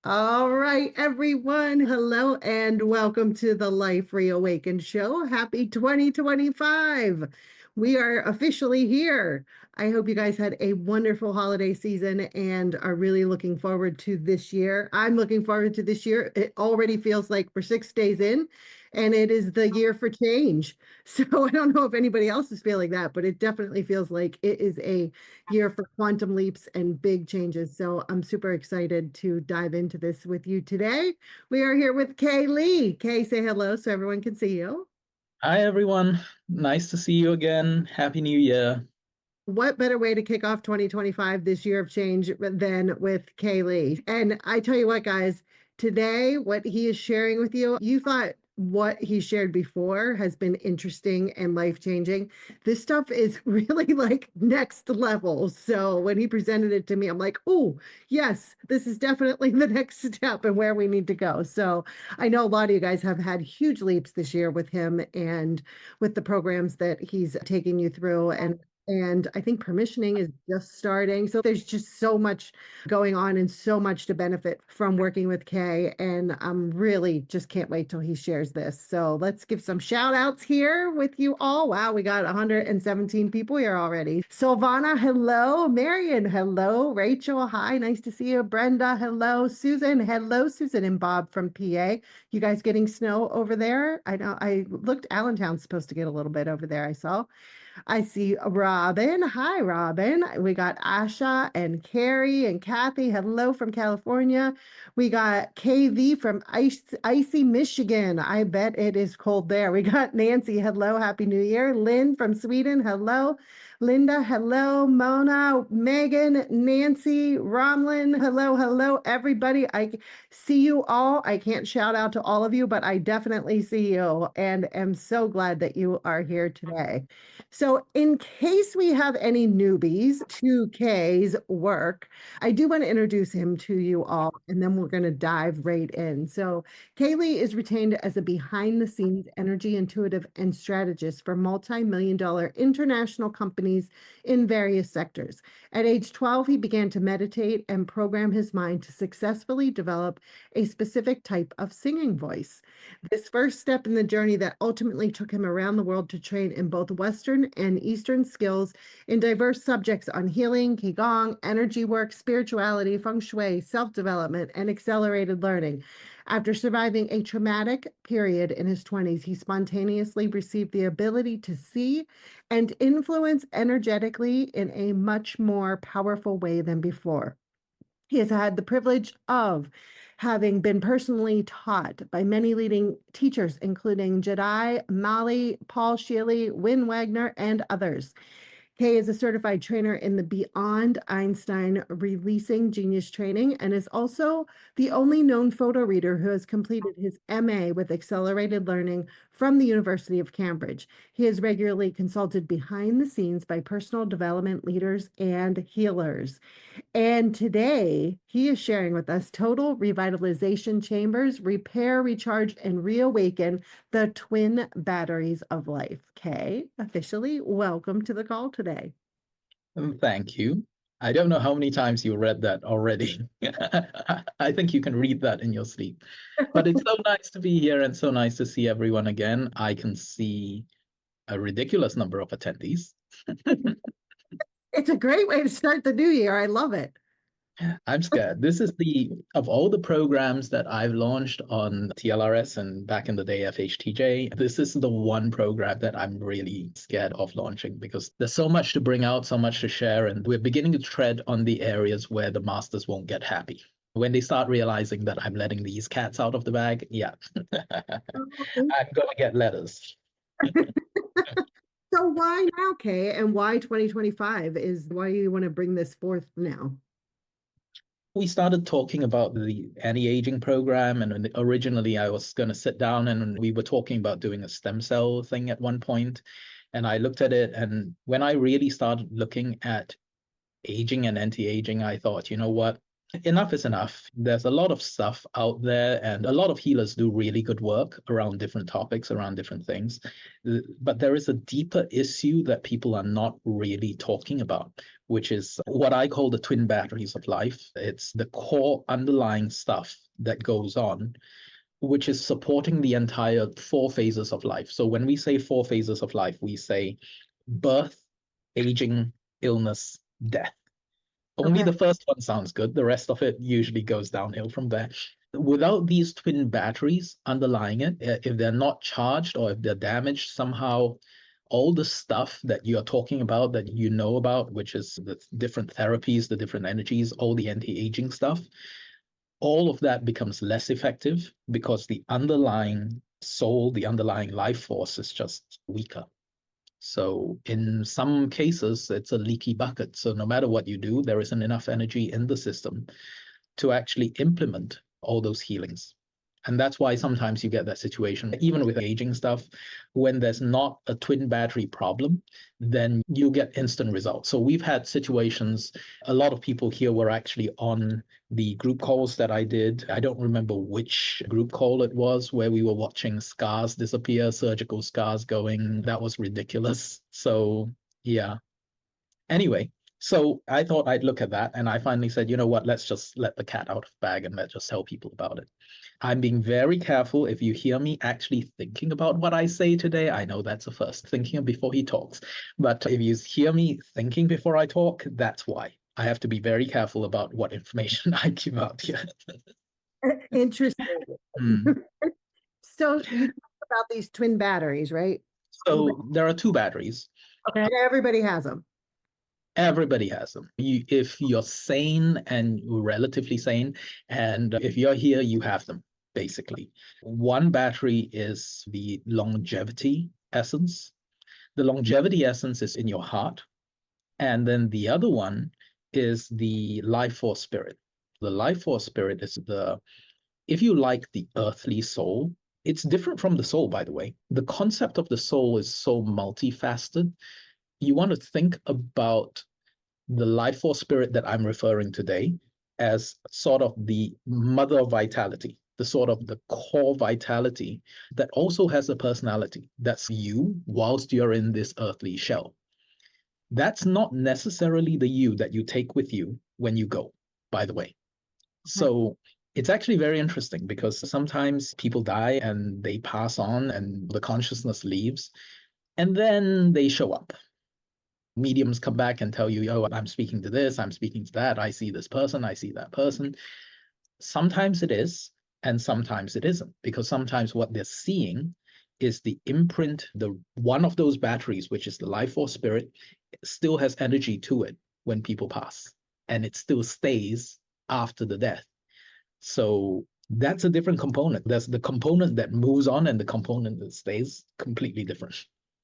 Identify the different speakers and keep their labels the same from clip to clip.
Speaker 1: All right, everyone. Hello and welcome to the Life Reawakened Show. Happy 2025. We are officially here. I hope you guys had a wonderful holiday season and are really looking forward to this year. I'm looking forward to this year. It already feels like we're 6 days in, and it is the year for change. So I don't know if anybody else is feeling that, but it definitely feels like it is a year for quantum leaps and big changes. So I'm super excited to dive into this with you today. We are here with Kaye Lee. Kaye, say hello so everyone can see you.
Speaker 2: Hi, everyone. Nice to see you again. Happy New Year.
Speaker 1: What better way to kick off 2025, this year of change, than with Kaye Lee? And I tell you what, guys, today, what he is sharing with you, you thought what he shared before has been interesting and life-changing. This stuff is really like next level. So when he presented it to me, I'm like, oh, yes, this is definitely the next step and where we need to go. So I know a lot of you guys have had huge leaps this year with him and with the programs that he's taking you through. And I think permissioning is just starting. So there's just so much going on and so much to benefit from working with Kaye. And I'm really just can't wait till he shares this. So let's give some shout outs here with you all. Wow, we got 117 people here already. Silvana, hello. Marion, hello. Rachel, hi. Nice to see you. Brenda, hello. Susan, hello. Susan and Bob from PA. You guys getting snow over there? I know I looked, Allentown's supposed to get a little bit over there, I saw. I see Robin. Hi, Robin. We got Asha and Carrie and Kathy. Hello from California. We got KV from icy Michigan. I bet it is cold there. We got Nancy. Hello. Happy New Year. Lynn from Sweden. Hello. Linda. Hello. Mona, Megan, Nancy, Romlin. Hello. Hello, everybody. I see you all. I can't shout out to all of you, but I definitely see you and am so glad that you are here today. So, in case we have any newbies to Kaye's work, I do want to introduce him to you all, and then we're going to dive right in. So, Kaye Lee is retained as a behind the scenes energy intuitive and strategist for multi-million-dollar international companies in various sectors. At age 12, he began to meditate and program his mind to successfully develop a specific type of singing voice. This first step in the journey that ultimately took him around the world to train in both Western and Eastern skills in diverse subjects on healing, Qigong, energy work, spirituality, feng shui, self-development, and accelerated learning. After surviving a traumatic period in his 20s, he spontaneously received the ability to see and influence energetically in a much more powerful way than before. He has had the privilege of having been personally taught by many leading teachers, including Jedi, Mali, Paul Sheely, Win Wagner, and others. Kaye is a certified trainer in the Beyond Einstein Releasing Genius training and is also the only known photo reader who has completed his MA with accelerated learning from the University of Cambridge. He is regularly consulted behind the scenes by personal development leaders and healers. And today he is sharing with us Total Revitalization Chambers, Repair, Recharge, and Reawaken the Twin Batteries of Life. Kaye, officially welcome to the call today.
Speaker 2: Thank you. I don't know how many times you read that already. I think you can read that in your sleep. But it's so nice to be here and so nice to see everyone again. I can see a ridiculous number of attendees.
Speaker 1: It's a great way to start the new year. I love it.
Speaker 2: I'm scared. This is of all the programs that I've launched on TLRS and back in the day FHTJ, this is the one program that I'm really scared of launching because there's so much to bring out, so much to share, and we're beginning to tread on the areas where the masters won't get happy. When they start realizing that I'm letting these cats out of the bag, yeah, I'm gonna get letters.
Speaker 1: So why now, Kaye, and why 2025 is why you want to bring this forth now?
Speaker 2: We started talking about the anti-aging program, and originally I was going to sit down and we were talking about doing a stem cell thing at one point. And I looked at it, and when I really started looking at aging and anti-aging, I thought, you know what? Enough is enough. There's a lot of stuff out there, and a lot of healers do really good work around different topics, around different things. But there is a deeper issue that people are not really talking about, which is what I call the twin batteries of life. It's the core underlying stuff that goes on, which is supporting the entire 4 phases of life. So when we say 4 phases of life, we say birth, aging, illness, death. Only
Speaker 1: Okay.
Speaker 2: the first one sounds good. The rest of it usually goes downhill from there. Without these twin batteries underlying it, if they're not charged or if they're damaged somehow, all the stuff that you're talking about, that you know about, which is the different therapies, the different energies, all the anti-aging stuff, all of that becomes less effective because the underlying soul, the underlying life force is just weaker. So in some cases, it's a leaky bucket. So no matter what you do, there isn't enough energy in the system to actually implement all those healings. And that's why sometimes you get that situation, even with aging stuff, when there's not a twin battery problem, then you get instant results. So we've had situations, a lot of people here were actually on the group calls that I did. I don't remember which group call it was, where we were watching scars disappear, surgical scars going. That was ridiculous. So yeah. Anyway, so I thought I'd look at that, and I finally said, you know what, let's just let the cat out of the bag and let's just tell people about it. I'm being very careful. If you hear me actually thinking about what I say today, I know that's a first, thinking before he talks. But if you hear me thinking before I talk, that's why. I have to be very careful about what information I give out here.
Speaker 1: Interesting.
Speaker 2: Hmm.
Speaker 1: So you talk about these twin batteries, right?
Speaker 2: So there are 2 batteries.
Speaker 1: Okay. Everybody has them.
Speaker 2: Everybody has them. If you're sane and relatively sane, and if you're here, you have them, basically. One battery is the longevity essence. The longevity essence is in your heart. And then the other one is the life force spirit. The life force spirit is if you like, the earthly soul. It's different from the soul, by the way. The concept of the soul is so multifaceted. You want to think about the life force spirit that I'm referring today as sort of the mother of vitality, the sort of the core vitality that also has a personality. That's you whilst you're in this earthly shell. That's not necessarily the you that you take with you when you go, by the way. So it's actually very interesting because sometimes people die and they pass on and the consciousness leaves, and then they show up. Mediums come back and tell you, oh, I'm speaking to this, I'm speaking to that, I see this person, I see that person. Sometimes it is, and sometimes it isn't, because sometimes what they're seeing is the imprint, the one of those batteries, which is the life force spirit, still has energy to it when people pass, and it still stays after the death. So that's a different component. There's the component that moves on and the component that stays, completely different.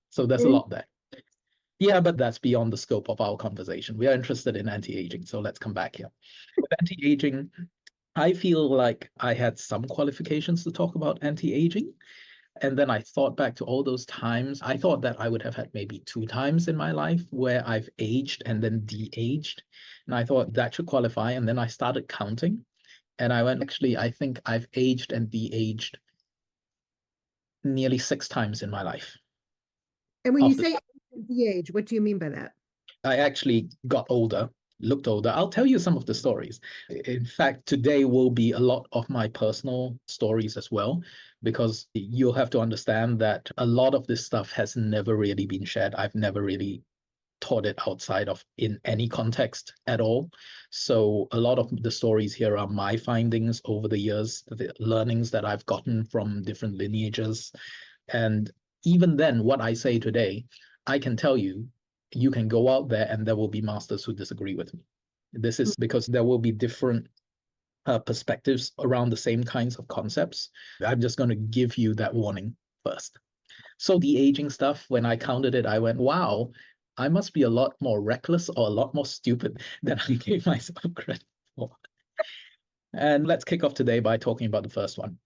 Speaker 2: So there's a lot there. Yeah, but that's beyond the scope of our conversation. We are interested in anti-aging, so let's come back here. With anti-aging, I feel like I had some qualifications to talk about anti-aging. And then I thought back to all those times. I thought that I would have had maybe 2 times in my life where I've aged and then de-aged. And I thought that should qualify. And then I started counting. And I went, actually, I think I've aged and de-aged nearly 6 times in my life.
Speaker 1: And when you
Speaker 2: Of the
Speaker 1: say the age, what do you mean by that?
Speaker 2: I actually got older, looked older. I'll tell you some of the stories. In fact, today will be a lot of my personal stories as well, because you'll have to understand that a lot of this stuff has never really been shared. I've never really taught it outside of in any context at all. So a lot of the stories here are my findings over the years, the learnings that I've gotten from different lineages. And even then, what I say today, I can tell you, you can go out there and there will be masters who disagree with me. This is because there will be different perspectives around the same kinds of concepts. I'm just going to give you that warning first. So the aging stuff, when I counted it, I went, wow, I must be a lot more reckless or a lot more stupid than I gave myself credit for. And let's kick off today by talking about the first one.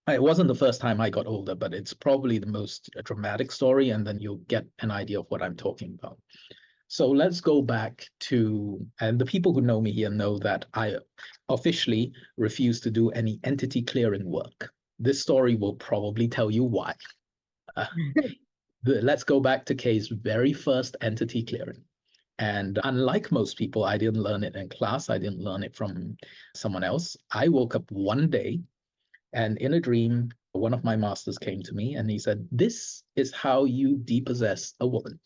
Speaker 2: It wasn't the first time I got older, but it's probably the most dramatic story, and then you'll get an idea of what I'm talking about. So let's go back to, and the people who know me here know that I officially refuse to do any entity clearing work. This story will probably tell you why. Let's go back to Kaye's very first entity clearing. And unlike most people, I didn't learn it in class. I didn't learn it from someone else. I woke up one day and in a dream, one of my masters came to me and he said, "This is how you depossess a woman.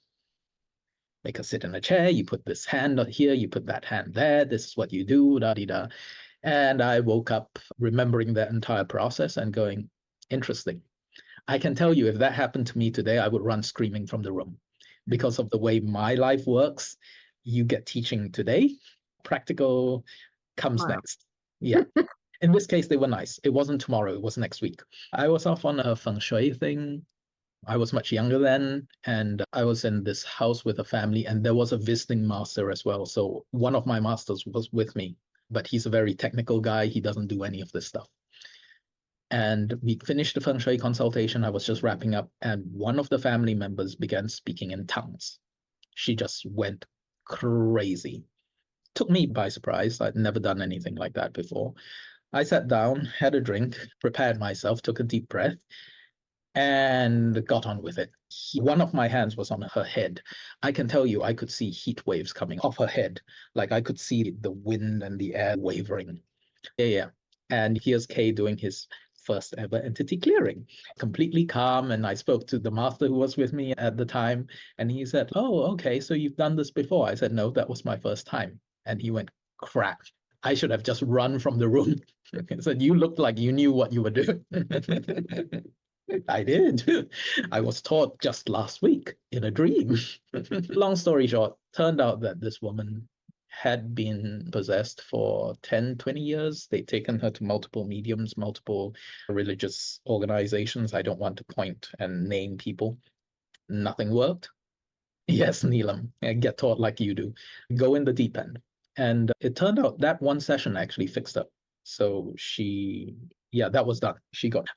Speaker 2: Make her sit in a chair, you put this hand here, you put that hand there, this is what you do, da da da." And I woke up remembering that entire process and going, interesting. I can tell you if that happened to me today, I would run screaming from the room because of the way my life works. You get teaching today, practical comes
Speaker 1: Wow.
Speaker 2: next. Yeah. In this case, they were nice. It wasn't tomorrow, it was next week. I was off on a feng shui thing. I was much younger then, and I was in this house with a family, and there was a visiting master as well. So one of my masters was with me, but he's a very technical guy. He doesn't do any of this stuff. And we finished the feng shui consultation. I was just wrapping up, and one of the family members began speaking in tongues. She just went crazy. Took me by surprise. I'd never done anything like that before. I sat down, had a drink, prepared myself, took a deep breath, and got on with it. One of my hands was on her head. I can tell you, I could see heat waves coming off her head. Like I could see the wind and the air wavering. Yeah. And here's Kay doing his first ever entity clearing, completely calm. And I spoke to the master who was with me at the time, and he said, "Oh, okay, so you've done this before?" I said, "No, that was my first time." And he went, "Crap. I should have just run from the room." He said, "You looked like you knew what you were doing." I did. I was taught just last week in a dream. Long story short, turned out that this woman had been possessed for 10, 20 years. They'd taken her to multiple mediums, multiple religious organizations. I don't want to point and name people. Nothing worked. Yes, Neelam, get taught like you do. Go in the deep end. And it turned out that one session actually fixed her. So that was done.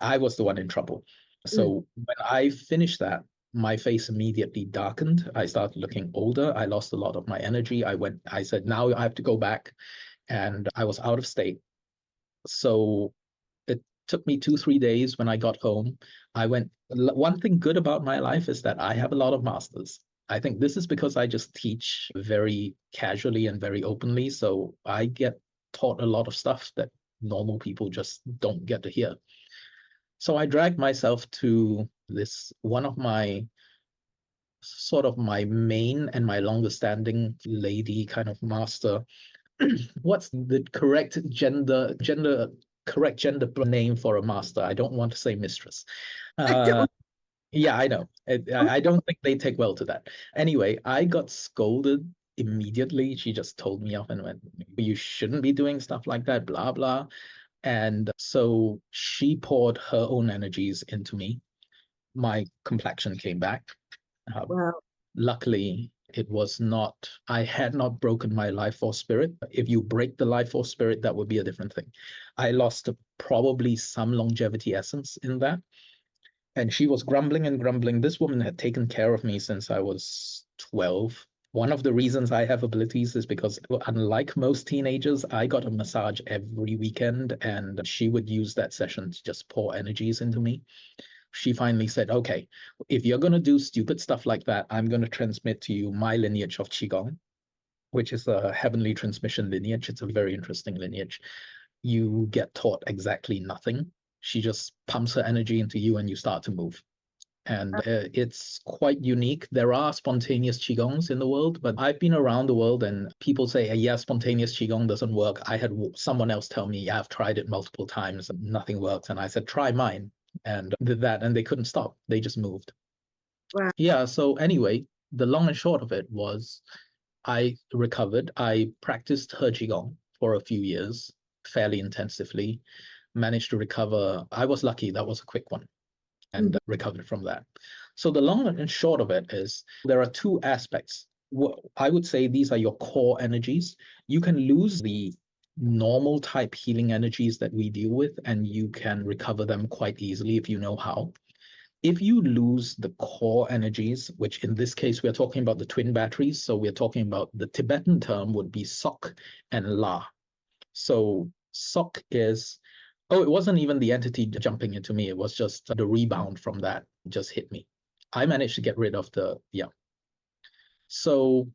Speaker 2: I was the one in trouble. So when I finished that, my face immediately darkened. I started looking older. I lost a lot of my energy. I said, now I have to go back. And I was out of state. So it took me 2, 3 days. When I got home, one thing good about my life is that I have a lot of masters. I think this is because I just teach very casually and very openly. So I get taught a lot of stuff that normal people just don't get to hear. So I dragged myself to this, one of my sort of my main and my longest standing lady kind of master. What's the correct gender name for a master? I don't want to say mistress. Yeah, I know. I don't think they take well to that. Anyway, I got scolded immediately. She just told me off and went, "You shouldn't be doing stuff like that, blah, blah." And so she poured her own energies into me. My complexion came back.
Speaker 1: Wow.
Speaker 2: Luckily, I had not broken my life force spirit. If you break the life force spirit, that would be a different thing. I lost probably some longevity essence in that. And she was grumbling and grumbling. This woman had taken care of me since I was 12. One of the reasons I have abilities is because, unlike most teenagers, I got a massage every weekend, and she would use that session to just pour energies into me. She finally said, "Okay, if you're going to do stupid stuff like that, I'm going to transmit to you my lineage of Qigong, which is a heavenly transmission lineage. It's a very interesting lineage. You get taught exactly nothing. She just pumps her energy into you and you start to move." And it's quite unique. There are spontaneous Qigongs in the world, but I've been around the world and people say, yeah, spontaneous Qigong doesn't work. I had someone else tell me, yeah, I've tried it multiple times and nothing works. And I said, try mine. And did that, and they couldn't stop. They just moved.
Speaker 1: Wow.
Speaker 2: Yeah, so anyway, the long and short of it was I recovered. I practiced her Qigong for a few years, fairly intensively, managed to recover. I was lucky. That was a quick one, and recovered from that. So the long and short of it is there are two aspects. I would say these are your core energies. You can lose the normal type healing energies that we deal with, and you can recover them quite easily if you know how. If you lose the core energies, which in this case, we're talking about the twin batteries. So we're talking about, the Tibetan term would be Sok and La. So Sok is, it wasn't even the entity jumping into me. It was just the rebound from that just hit me. I managed to get rid of So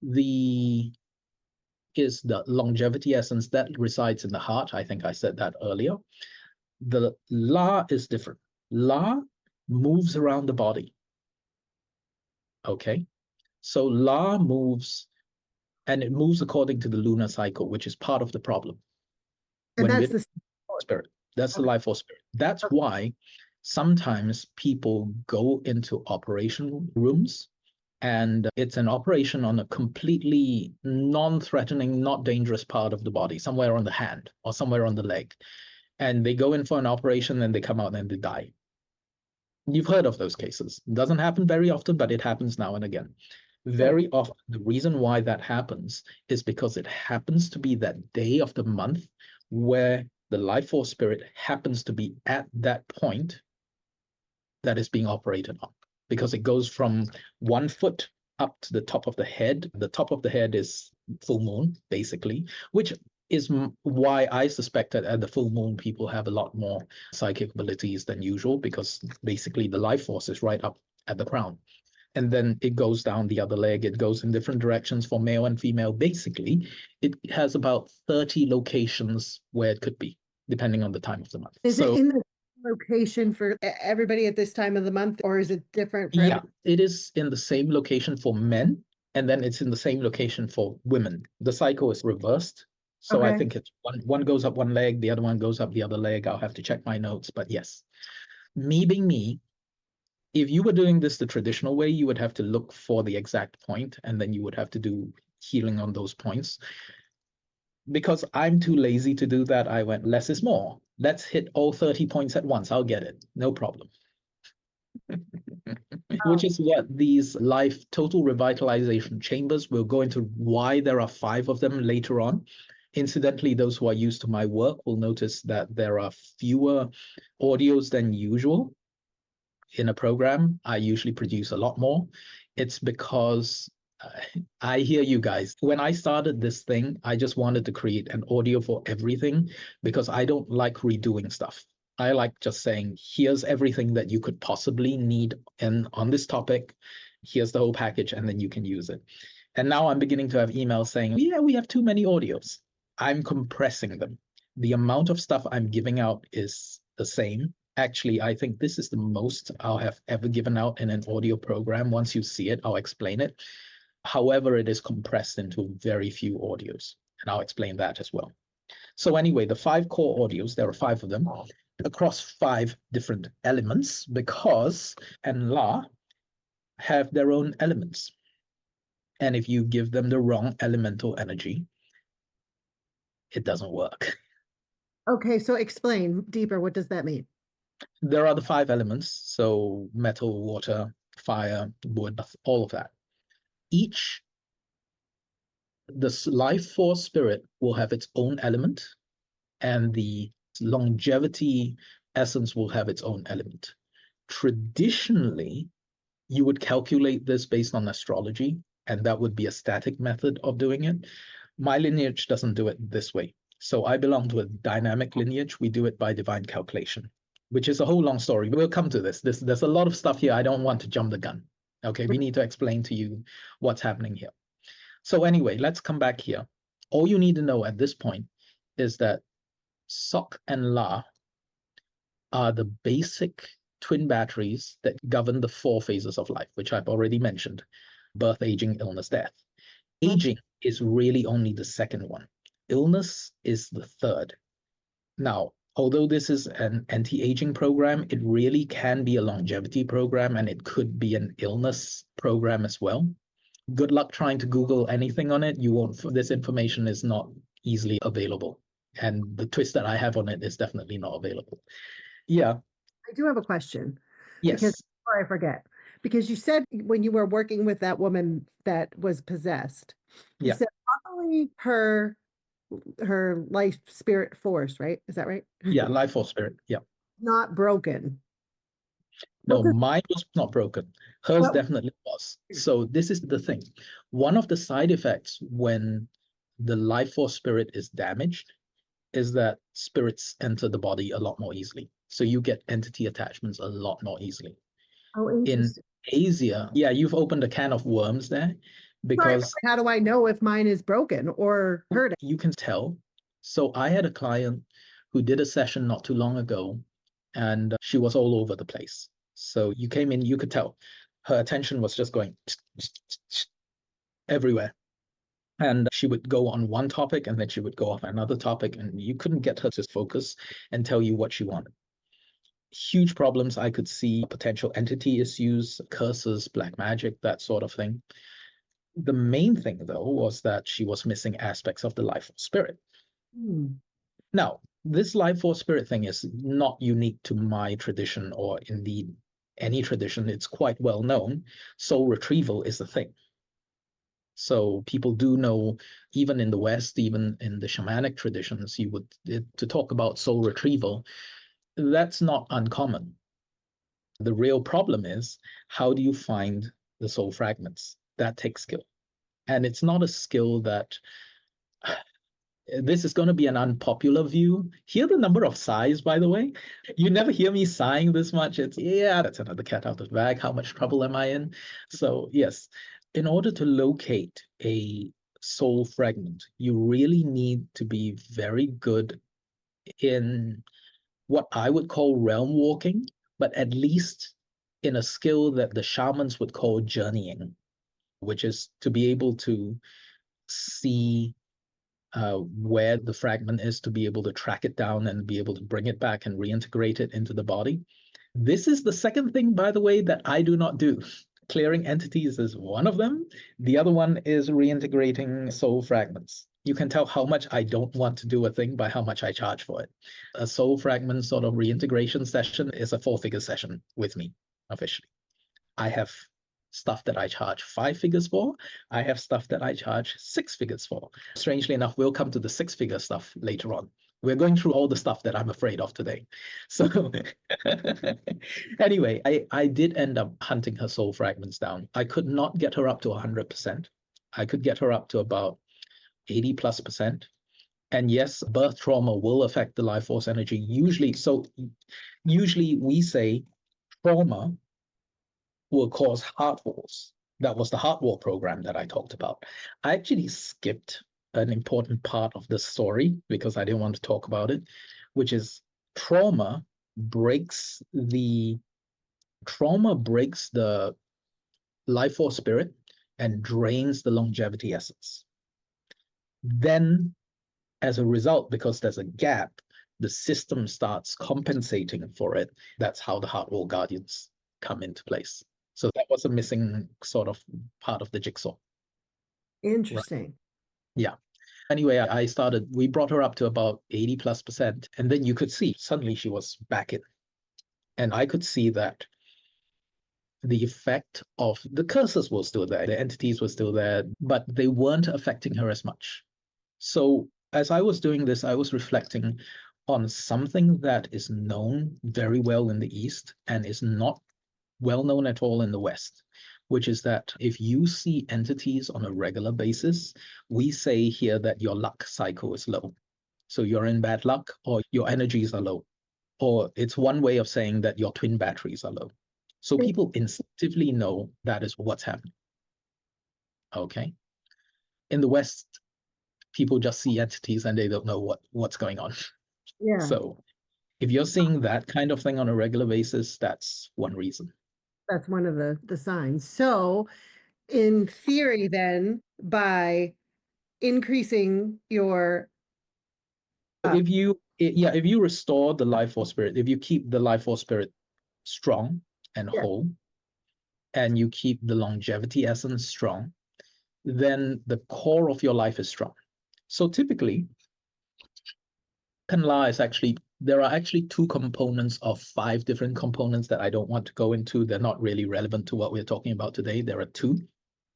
Speaker 2: the longevity essence that resides in the heart. I think I said that earlier. The La is different. La moves around the body. Okay. So La moves, and it moves according to the lunar cycle, which is part of the problem.
Speaker 1: And
Speaker 2: When
Speaker 1: that's
Speaker 2: we're
Speaker 1: the
Speaker 2: spirit, that's the
Speaker 1: okay.
Speaker 2: life force spirit. That's
Speaker 1: Okay.
Speaker 2: why sometimes people go into operation rooms, and it's an operation on a completely non-threatening, not dangerous part of the body, somewhere on the hand or somewhere on the leg. And they go in for an operation and they come out and they die. You've heard of those cases. It doesn't happen very often, but it happens now and again.
Speaker 1: Right.
Speaker 2: Very often, the reason why that happens is because it happens to be that day of the month where the life force spirit happens to be at that point that is being operated on, because it goes from 1 foot up to the top of the head. The top of the head is full moon, basically, which is why I suspect that at the full moon, people have a lot more psychic abilities than usual, because basically the life force is right up at the crown. And then it goes down the other leg. It goes in different directions for male and female. Basically, it has about 30 locations where it could be, depending on the time of the month.
Speaker 1: Is it in the location for everybody at this time of the month, or is it different for
Speaker 2: yeah, it is in the same location for men, and then it's in the same location for women. The cycle is reversed. So I
Speaker 1: Okay.
Speaker 2: think it's one goes up one leg, the other one goes up the other leg. I'll have to check my notes, but yes. Me being me, if you were doing this the traditional way, you would have to look for the exact point, and then you would have to do healing on those points. Because I'm too lazy to do that, I went less is more. Let's hit all 30 points at once. I'll get it. No problem. Which is what these life total revitalization chambers, will go into why there are 5 of them later on. Incidentally, those who are used to my work will notice that there are fewer audios than usual in a program. I usually produce a lot more. It's because I hear you guys. When I started this thing, I just wanted to create an audio for everything, because I don't like redoing stuff. I like just saying, here's everything that you could possibly need on this topic. Here's the whole package, and then you can use it. And now I'm beginning to have emails saying, yeah, we have too many audios. I'm compressing them. The amount of stuff I'm giving out is the same. Actually, I think this is the most I'll have ever given out in an audio program. Once you see it, I'll explain it. However, it is compressed into very few audios, and I'll explain that as well. So anyway, the 5 core audios, there are 5 of them, across 5 different elements, because and La have their own elements. And if you give them the wrong elemental energy, it doesn't work.
Speaker 1: Okay, so explain deeper. What does that mean?
Speaker 2: There are the 5 elements, so metal, water, fire, wood, all of that. Each, this life force spirit will have its own element, and the longevity essence will have its own element. Traditionally, you would calculate this based on astrology, and that would be a static method of doing it. My lineage doesn't do it this way. So I belong to a dynamic lineage. We do it by divine calculation, which is a whole long story. We'll come to this. There's a lot of stuff here. I don't want to jump the gun. Okay, we need to explain to you what's happening here. So anyway, let's come back here. All you need to know at this point is that Sok and La are the basic twin batteries that govern the 4 phases of life, which I've already mentioned: birth, aging, illness, death. Aging is really only the second one. Illness is the third. Now, although this is an anti-aging program, it really can be a longevity program, and it could be an illness program as well. Good luck trying to Google anything on it. You won't. This information is not easily available, and the twist that I have on it is definitely not available. Yeah.
Speaker 1: I do have a question because
Speaker 2: Yes.
Speaker 1: before I forget, because you said when you were working with that woman that was possessed, you
Speaker 2: Yeah.
Speaker 1: said probably her life spirit force, right? Is that right?
Speaker 2: Yeah. Life force spirit. Yeah.
Speaker 1: Not broken.
Speaker 2: No,
Speaker 1: What does
Speaker 2: mine was not broken. Hers
Speaker 1: what
Speaker 2: definitely was. So this is the thing. One of the side effects when the life force spirit is damaged is that spirits enter the body a lot more easily. So you get entity attachments a lot more easily.
Speaker 1: oh
Speaker 2: In
Speaker 1: interesting.
Speaker 2: Asia, yeah, you've opened a can of worms there,
Speaker 1: Right.
Speaker 2: because
Speaker 1: How do I know if mine is broken or hurting?
Speaker 2: you can tell. So I had a client who did a session not too long ago, and she was all over the place. So you came in, you could tell her attention was just going everywhere. And she would go on one topic and then she would go off another topic, and you couldn't get her to focus and tell you what she wanted. Huge problems. I could see potential entity issues, curses, black magic, that sort of thing. The main thing, though, was that she was missing aspects of the life force spirit. Now, this life force spirit thing is not unique to my tradition or indeed any tradition. It's quite well known. Soul retrieval is the thing. So people do know, even in the West, even in the shamanic traditions, to talk about soul retrieval, that's not uncommon. The real problem is, how do you find the soul fragments? That takes skill. And it's not a skill that, this is going to be an unpopular view. Hear the number of sighs, by the way. You never hear me sighing this much. It's, yeah, that's another cat out of the bag. How much trouble am I in? So yes, in order to locate a soul fragment, you really need to be very good in what I would call realm walking, but at least in a skill that the shamans would call journeying, which is to be able to see where the fragment is, to be able to track it down and be able to bring it back and reintegrate it into the body. This is the second thing, by the way, that I do not do. Clearing entities is one of them. The other one is reintegrating soul fragments. You can tell how much I don't want to do a thing by how much I charge for it. A soul fragment sort of reintegration session is a 4-figure session with me, officially. I have stuff that I charge 5 figures for. I have stuff that I charge 6 figures for. Strangely enough, we'll come to the 6-figure stuff later on. We're going through all the stuff that I'm afraid of today. So anyway, I did end up hunting her soul fragments down. I could not get her up to 100%. I could get her up to about 80+%. And yes, birth trauma will affect the life force energy. Usually we say trauma will cause heart walls. That was the heart wall program that I talked about. I actually skipped an important part of the story because I didn't want to talk about it, which is trauma breaks the life force spirit and drains the longevity essence. Then, as a result, because there's a gap, the system starts compensating for it. That's how the heart wall guardians come into place. So that was a missing sort of part of the jigsaw.
Speaker 1: Interesting.
Speaker 2: Right. Yeah. Anyway, we brought her up to about 80+%. And then you could see suddenly she was back in. And I could see that the effect of the curses was still there. The entities were still there, but they weren't affecting her as much. So as I was doing this, I was reflecting on something that is known very well in the East and is not well known at all in the West, which is that if you see entities on a regular basis, we say here that your luck cycle is low. So you're in bad luck, or your energies are low, or it's one way of saying that your twin batteries are low. So people instinctively know that is what's happening. Okay. In the West, people just see entities and they don't know what's going on.
Speaker 1: Yeah.
Speaker 2: So if you're seeing that kind of thing on a regular basis, that's one reason.
Speaker 1: That's one of the signs. So in theory, then, by increasing your
Speaker 2: If you restore the life force spirit, if you keep the life force spirit strong and whole, and you keep the longevity essence strong, then the core of your life is strong. So typically, there are actually 2 components of 5 different components that I don't want to go into. They're not really relevant to what we're talking about today. There are 2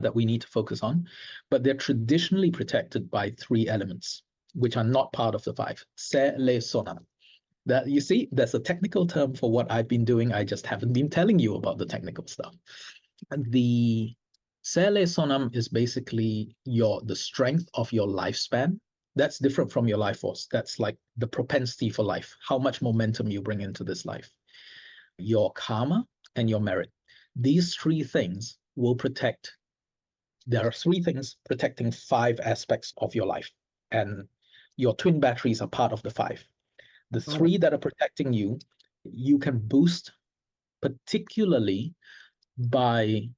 Speaker 2: that we need to focus on, but they're traditionally protected by 3 elements, which are not part of the 5. Se, le, sonam. That, you see, there's a technical term for what I've been doing. I just haven't been telling you about the technical stuff. And the se, le, sonam is basically the strength of your lifespan. That's different from your life force. That's like the propensity for life, how much momentum you bring into this life. Your karma and your merit. These 3 things will protect there are three things protecting five aspects of your life. And your twin batteries are part of the five. The three that are protecting you, you can boost particularly by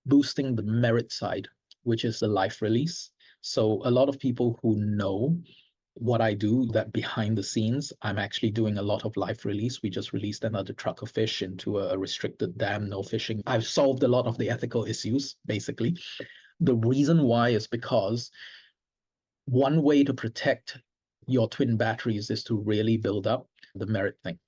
Speaker 2: boosting the merit side, which is the life release. So a lot of people who know what I do, that behind the scenes, I'm actually doing a lot of life release. We just released another truck of fish into a restricted dam, no fishing. I've solved a lot of the ethical issues, basically. The reason why is because one way to protect your twin batteries is to really build up the merit thing.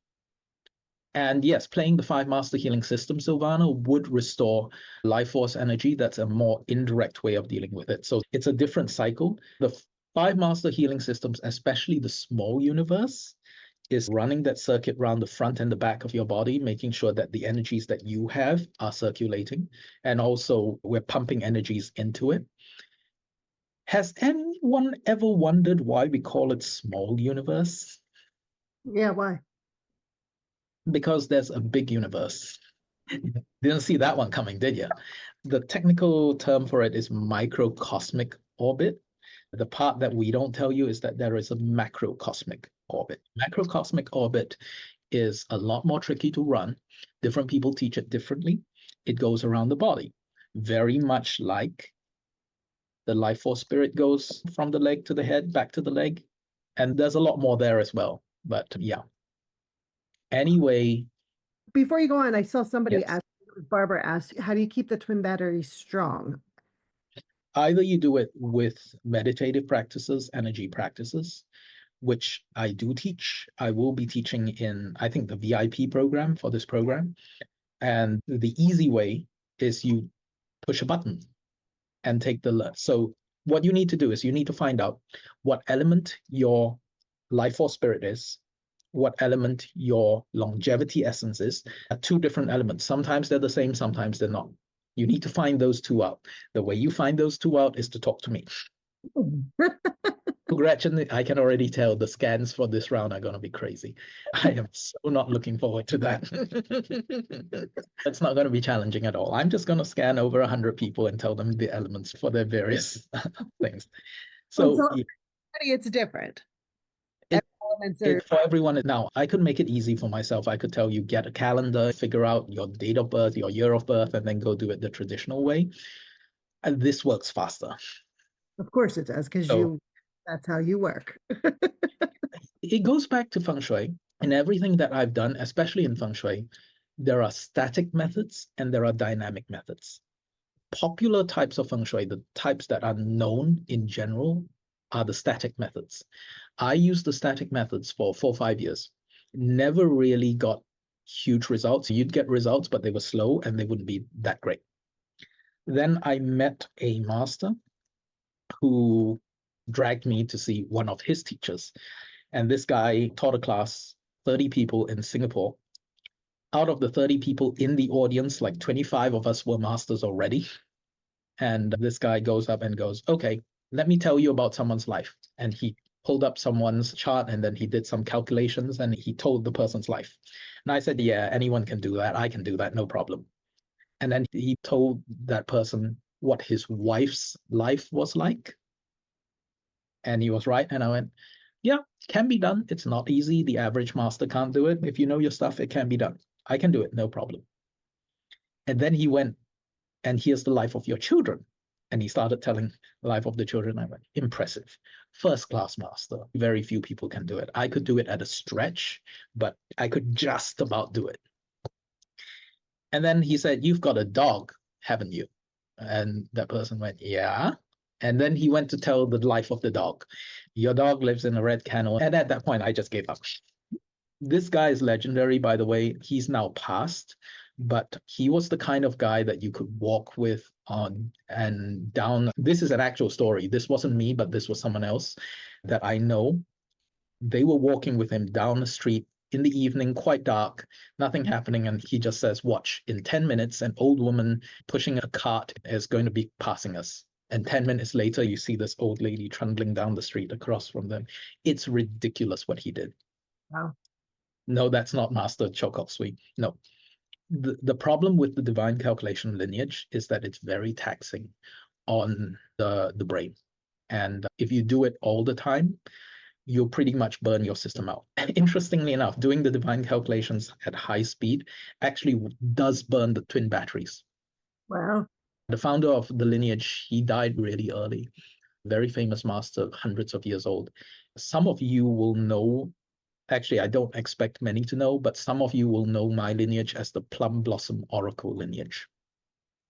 Speaker 2: And yes, playing the five master healing systems, Silvana, would restore life force energy. That's a more indirect way of dealing with it. So it's a different cycle. The five master healing systems, especially the small universe, is running that circuit around the front and the back of your body, making sure that the energies that you have are circulating. And also we're pumping energies into it. Has anyone ever wondered why we call it small universe?
Speaker 1: Yeah, why?
Speaker 2: Because there's a big universe. Didn't see that one coming, did you? The technical term for it is microcosmic orbit. The part that we don't tell you is that there is a macrocosmic orbit. Macrocosmic orbit is a lot more tricky to run. Different people teach it differently. It goes around the body, very much like the life force spirit goes from the leg to the head, back to the leg. And there's a lot more there as well. But yeah. Anyway.
Speaker 1: Before you go on, I saw somebody
Speaker 2: Yes.
Speaker 1: ask, Barbara asked, how do you keep the twin batteries strong?
Speaker 2: Either you do it with meditative practices, energy practices, which I do teach. I will be teaching in, I think, the VIP program for this program. And the easy way is you push a button and take the, so what you need to do is you need to find out what element your life force spirit is, what element your longevity essence is. Two different elements. Sometimes they're the same, sometimes they're not. You need to find those two out. The way you find those two out is to talk to me. Gretchen, I can already tell the scans for this round are going to be crazy. I am so not looking forward to that. It's not going to be challenging at all. I'm just going to scan over 100 people and tell them the elements for their various things. So
Speaker 1: yeah, it's different.
Speaker 2: For everyone now, I could make it easy for myself. I could tell you, get a calendar, figure out your date of birth, your year of birth, and then go do it the traditional way. And this works faster.
Speaker 1: Of course it does, because that's how you work.
Speaker 2: It goes back to feng shui. And everything that I've done, especially in feng shui, there are static methods and there are dynamic methods. Popular types of feng shui, the types that are known in general, are the static methods. I used the static methods for 4 or 5 years. Never really got huge results. You'd get results, but they were slow and they wouldn't be that great. Then I met a master who dragged me to see one of his teachers. And this guy taught a class, 30 people in Singapore. Out of the 30 people in the audience, like 25 of us were masters already. And this guy goes up and goes, okay, let me tell you about someone's life. And he pulled up someone's chart and then he did some calculations and he told the person's life. And I said, yeah, anyone can do that. I can do that, no problem. And then he told that person what his wife's life was like. And he was right. And I went, yeah, can be done. It's not easy. The average master can't do it. If you know your stuff, it can be done. I can do it, no problem. And then he went, and here's the life of your children. And he started telling the life of the children. I went, impressive. First class master. Very few people can do it. I could do it at a stretch, but I could just about do it. And then he said, you've got a dog, haven't you? And that person went, yeah. And then he went to tell the life of the dog. Your dog lives in a red kennel. And at that point, I just gave up. This guy is legendary, by the way. He's now passed, but he was the kind of guy that you could walk with on and down. This is an actual story. This wasn't me, but this was someone else that I know. They were walking with him down the street in the evening, quite dark, nothing happening. And he just says, watch, in 10 minutes, an old woman pushing a cart is going to be passing us. And 10 minutes later, you see this old lady trundling down the street across from them. It's ridiculous what he did.
Speaker 1: Wow.
Speaker 2: No, that's not Master Chokok Sui. No. The problem with the divine calculation lineage is that it's very taxing on the brain. And if you do it all the time, you'll pretty much burn your system out. Interestingly enough, doing the divine calculations at high speed actually does burn the twin batteries.
Speaker 1: Wow.
Speaker 2: The founder of the lineage, he died really early. Very famous master, hundreds of years old. Some of you will know, actually, I don't expect many to know, but some of you will know my lineage as the Plum Blossom Oracle lineage.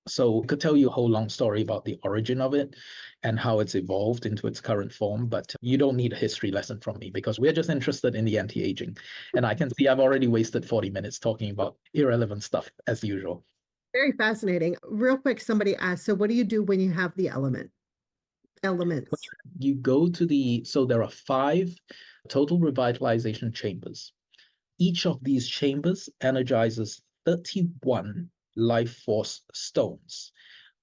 Speaker 2: So I could tell you a whole long story about the origin of it and how it's evolved into its current form, but you don't need a history lesson from me because we're just interested in the anti-aging. And I can see I've already wasted 40 minutes talking about irrelevant stuff as usual.
Speaker 1: Very fascinating. Real quick, somebody asked, so what do you do when you have the elements?
Speaker 2: You go to so there are 5 total revitalization chambers. Each of these chambers energizes 31 life force stones,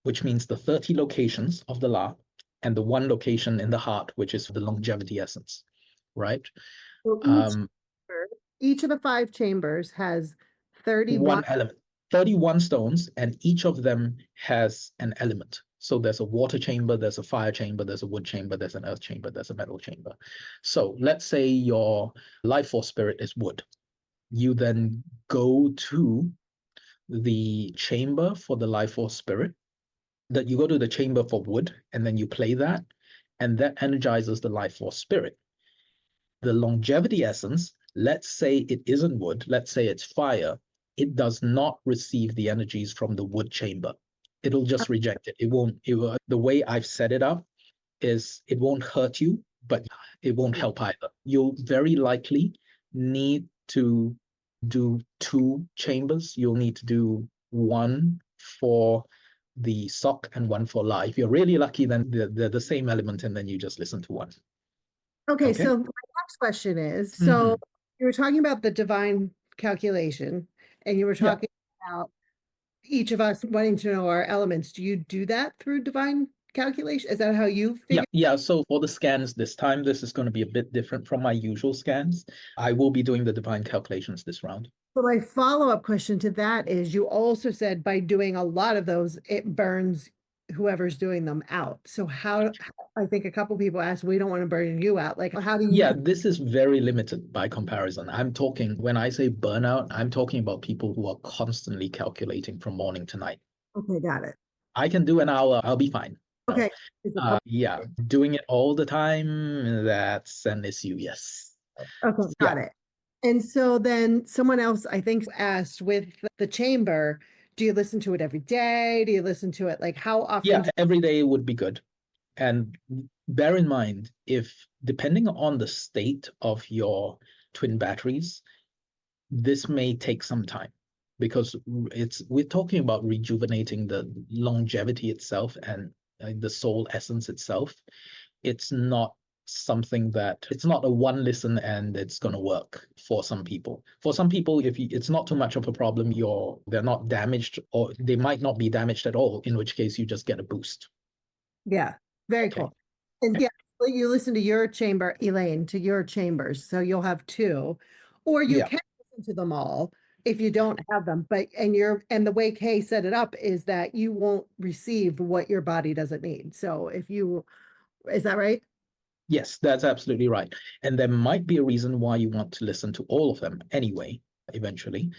Speaker 2: which means the 30 locations of the La and the 1 location in the heart, which is the longevity essence, right?
Speaker 1: So each of the 5 chambers has 31
Speaker 2: one element, 31 stones, and each of them has an element. So there's a water chamber, there's a fire chamber, there's a wood chamber, there's an earth chamber, there's a metal chamber. So let's say your life force spirit is wood. You then go to the chamber for the life force spirit, that you go to the chamber for wood, and then you play that, and that energizes the life force spirit. The longevity essence, let's say it isn't wood, let's say it's fire, it does not receive the energies from the wood chamber. It'll just reject it. The way I've set it up is it won't hurt you, but it won't help either. You'll very likely need to do 2 chambers. You'll need to do 1 for the sock and 1 for life. If you're really lucky, then they're the same element, and then you just listen to 1.
Speaker 1: Okay, so my next question is, so you were talking about the divine calculation, and you were talking about each of us wanting to know our elements. Do you do that through divine calculation? Is that how you figure?
Speaker 2: Yeah. So for the scans this time, this is going to be a bit different from my usual scans. I will be doing the divine calculations this round.
Speaker 1: So my follow-up question to that is, you also said by doing a lot of those, it burns whoever's doing them out. So how, I think a couple people asked, we don't want to burn you out. Like, how do you?
Speaker 2: Yeah, this is very limited by comparison. I'm talking, when I say burnout, I'm talking about people who are constantly calculating from morning to night.
Speaker 1: Okay, got it.
Speaker 2: I can do an hour, I'll be fine.
Speaker 1: Okay.
Speaker 2: Yeah, doing it all the time, that's an issue, yes.
Speaker 1: Okay, got it. And so then someone else, I think, asked with the chamber, do you listen to it every day? Do you listen to it like how often?
Speaker 2: Yeah, every day would be good. And bear in mind, if depending on the state of your twin batteries, this may take some time because we're talking about rejuvenating the longevity itself and the soul essence itself. It's not something that it's not a one listen and it's going to work for some people. For some people, it's not too much of a problem, they're not damaged, or they might not be damaged at all, in which case you just get a boost.
Speaker 1: Yeah, very cool. And yeah, you listen to your chamber, Elaine, to your chambers. So you'll have 2, or you can listen to them all if you don't have them. But and the way Kaye set it up is that you won't receive what your body doesn't need. So is that right?
Speaker 2: Yes, that's absolutely right. And there might be a reason why you want to listen to all of them anyway, eventually,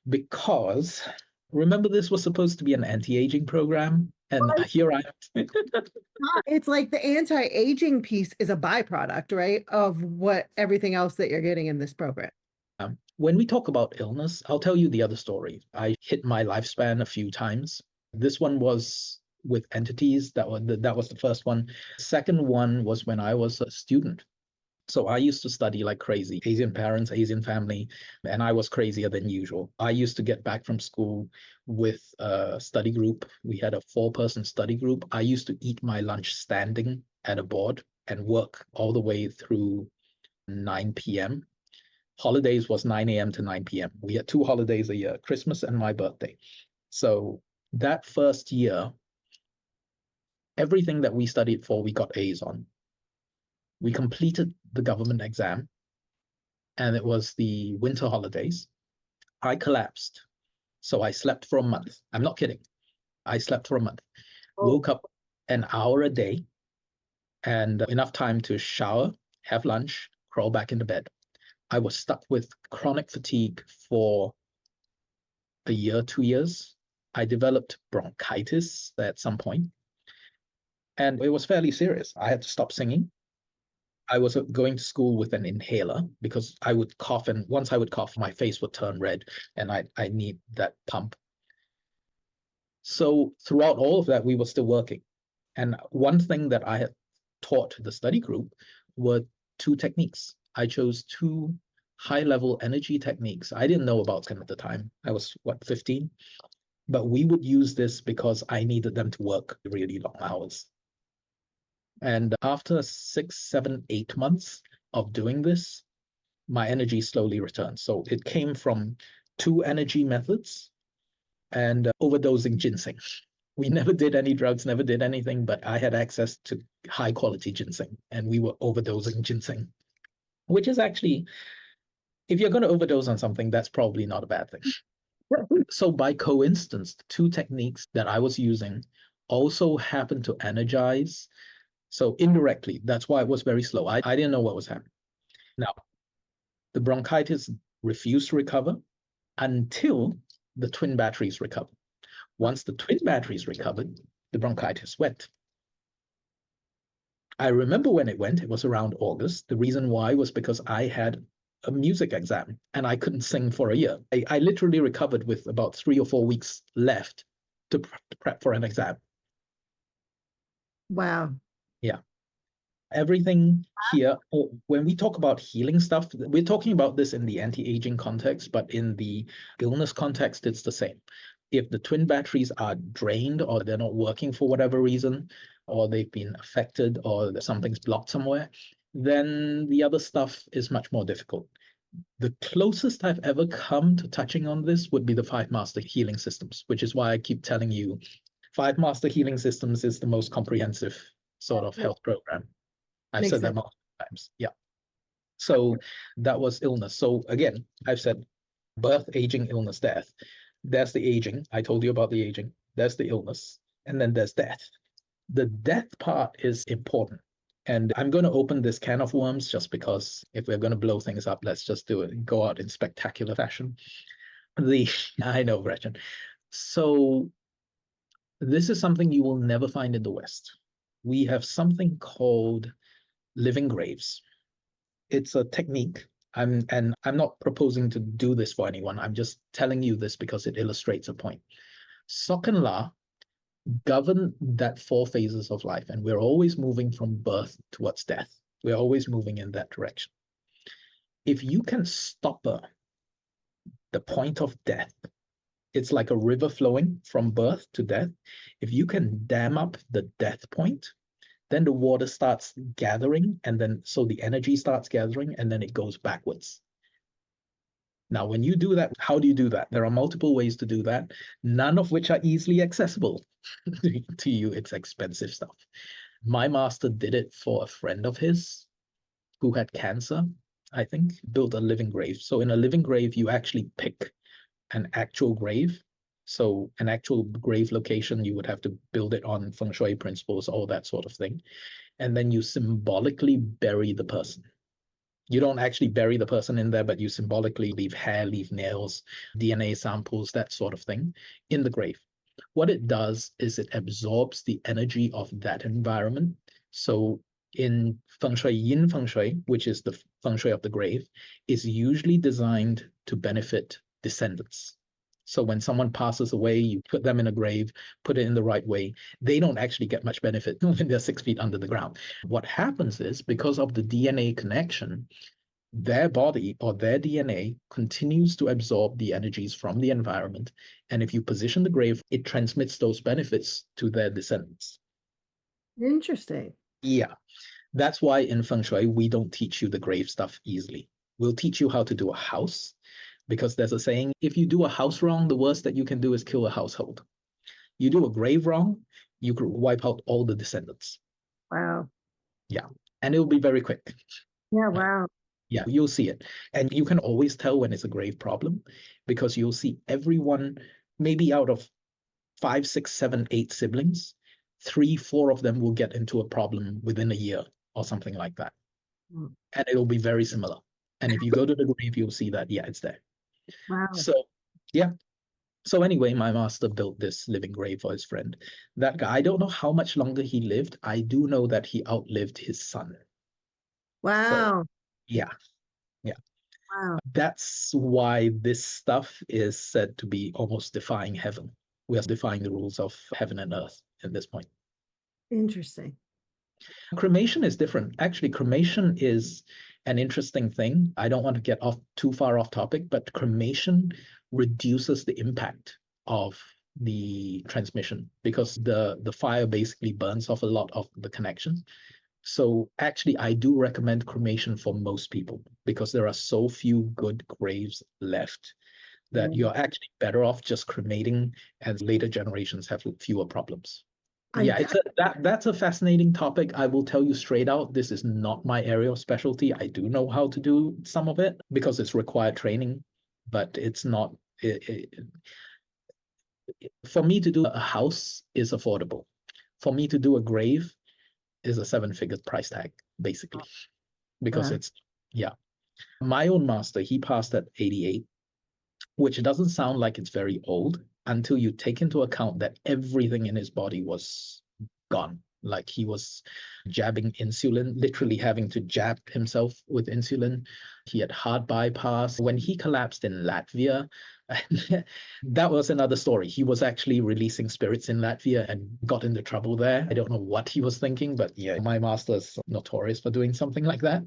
Speaker 2: because remember, this was supposed to be an anti-aging program, and here I am.
Speaker 1: It's like the anti-aging piece is a byproduct, right, of what everything else that you're getting in this program.
Speaker 2: When we talk about illness, I'll tell you the other story. I hit my lifespan a few times. This one was with entities. That was the first one. Second one was when I was a student. So I used to study like crazy. Asian parents, Asian family, and I was crazier than usual. I used to get back from school with a study group. We had a 4-person study group. I used to eat my lunch standing at a board and work all the way through 9 p.m. Holidays was 9 a.m. to 9 p.m. We had 2 holidays a year, Christmas and my birthday. So that first year, everything that we studied for, we got A's on. We completed the government exam, and it was the winter holidays. I collapsed. So I slept for a month. I'm not kidding. I slept for a month. Woke up an hour a day and enough time to shower, have lunch, crawl back into bed. I was stuck with chronic fatigue for a year, 2 years. I developed bronchitis at some point, and it was fairly serious. I had to stop singing. I was going to school with an inhaler because I would cough, and once I would cough, my face would turn red, and I need that pump. So throughout all of that, we were still working. And one thing that I had taught the study group were two techniques. I chose two high-level energy techniques. I didn't know about them at the time. I was, 15? But we would use this because I needed them to work really long hours. And after 6, 7, 8 months of doing this, my energy slowly returned. So it came from two energy methods and overdosing ginseng. We never did any drugs, never did anything, but I had access to high quality ginseng and we were overdosing ginseng, which is actually, if you're going to overdose on something, that's probably not a bad thing. So by coincidence, the two techniques that I was using also happened to energize. So indirectly, that's why it was very slow. I didn't know what was happening. Now, the bronchitis refused to recover until the twin batteries recovered. Once the twin batteries recovered, the bronchitis went. I remember when it went, it was around August. The reason why was because I had a music exam and I couldn't sing for a year. I literally recovered with about 3 or 4 weeks left to prep for an exam.
Speaker 1: Wow.
Speaker 2: Yeah. Everything here, when we talk about healing stuff, we're talking about this in the anti-aging context, but in the illness context, it's the same. If the twin batteries are drained or they're not working for whatever reason, or they've been affected or something's blocked somewhere, then the other stuff is much more difficult. The closest I've ever come to touching on this would be the 5 master healing systems, which is why I keep telling you 5 master healing systems is the most comprehensive sort of health program. I've said that multiple times. Yeah. So that was illness. So again, I've said birth, aging, illness, death. There's the aging. I told you about the aging. There's the illness. And then there's death. The death part is important. And I'm going to open this can of worms just because if we're going to blow things up, let's just do it. Go out in spectacular fashion. I know, Gretchen. So this is something you will never find in the West. We have something called living graves. It's a technique. I'm not proposing to do this for anyone. I'm just telling you this because it illustrates a point. Sok and La govern that 4 phases of life, and we're always moving from birth towards death. We're always moving in that direction. If you can stop the point of death, it's like a river flowing from birth to death. If you can dam up the death point, then the water starts gathering, and then so the energy starts gathering, and then it goes backwards. Now, when you do that, how do you do that? There are multiple ways to do that, none of which are easily accessible to you. It's expensive stuff. My master did it for a friend of his who had cancer, I think, built a living grave. So in a living grave, you actually pick an actual grave. So an actual grave location, you would have to build it on feng shui principles, all that sort of thing. And then you symbolically bury the person. You don't actually bury the person in there, but you symbolically leave hair, leave nails, DNA samples, that sort of thing in the grave. What it does is it absorbs the energy of that environment. So in feng shui, yin feng shui, which is the feng shui of the grave, is usually designed to benefit descendants. So when someone passes away, you put them in a grave, put it in the right way. They don't actually get much benefit when they're 6 feet under the ground. What happens is, because of the DNA connection, their body or their DNA continues to absorb the energies from the environment. And if you position the grave, it transmits those benefits to their descendants.
Speaker 1: Interesting.
Speaker 2: Yeah. That's why in feng shui, we don't teach you the grave stuff easily. We'll teach you how to do a house, because there's a saying, if you do a house wrong, the worst that you can do is kill a household. You do a grave wrong, you could wipe out all the descendants.
Speaker 1: Wow.
Speaker 2: Yeah. And it will be very quick.
Speaker 1: Yeah, wow.
Speaker 2: Yeah, you'll see it. And you can always tell when it's a grave problem because you'll see everyone, maybe out of 5, 6, 7, 8 siblings, 3-4 of them will get into a problem within a year or something like that.
Speaker 1: Mm.
Speaker 2: And it'll be very similar. And if you go to the grave, you'll see that, yeah, it's there.
Speaker 1: Wow.
Speaker 2: So, yeah. So anyway, my master built this living grave for his friend. That guy, I don't know how much longer he lived. I do know that he outlived his son.
Speaker 1: Wow.
Speaker 2: So, yeah, yeah.
Speaker 1: Wow.
Speaker 2: That's why this stuff is said to be almost defying heaven. We are defying the rules of heaven and earth at this point.
Speaker 1: Interesting.
Speaker 2: Cremation is different. Actually, cremation is an interesting thing. I don't want to get off too far off topic, but cremation reduces the impact of the transmission because the fire basically burns off a lot of the connections. So actually, I do recommend cremation for most people because there are so few good graves left that
Speaker 1: Yeah.
Speaker 2: you're actually better off just cremating, and later generations have fewer problems. Yeah, that's a fascinating topic. I will tell you straight out, this is not my area of specialty. I do know how to do some of it because it's required training, but it's not. For me to do a house is affordable. For me to do a grave is a 7-figure price tag, basically, because it's, yeah. My own master, he passed at 88, which doesn't sound like it's very old until you take into account that everything in his body was gone. Like he was jabbing insulin, literally having to jab himself with insulin. He had heart bypass. When he collapsed in Latvia, that was another story. He was actually releasing spirits in Latvia and got into trouble there. I don't know what he was thinking, but yeah, my master's notorious for doing something like that.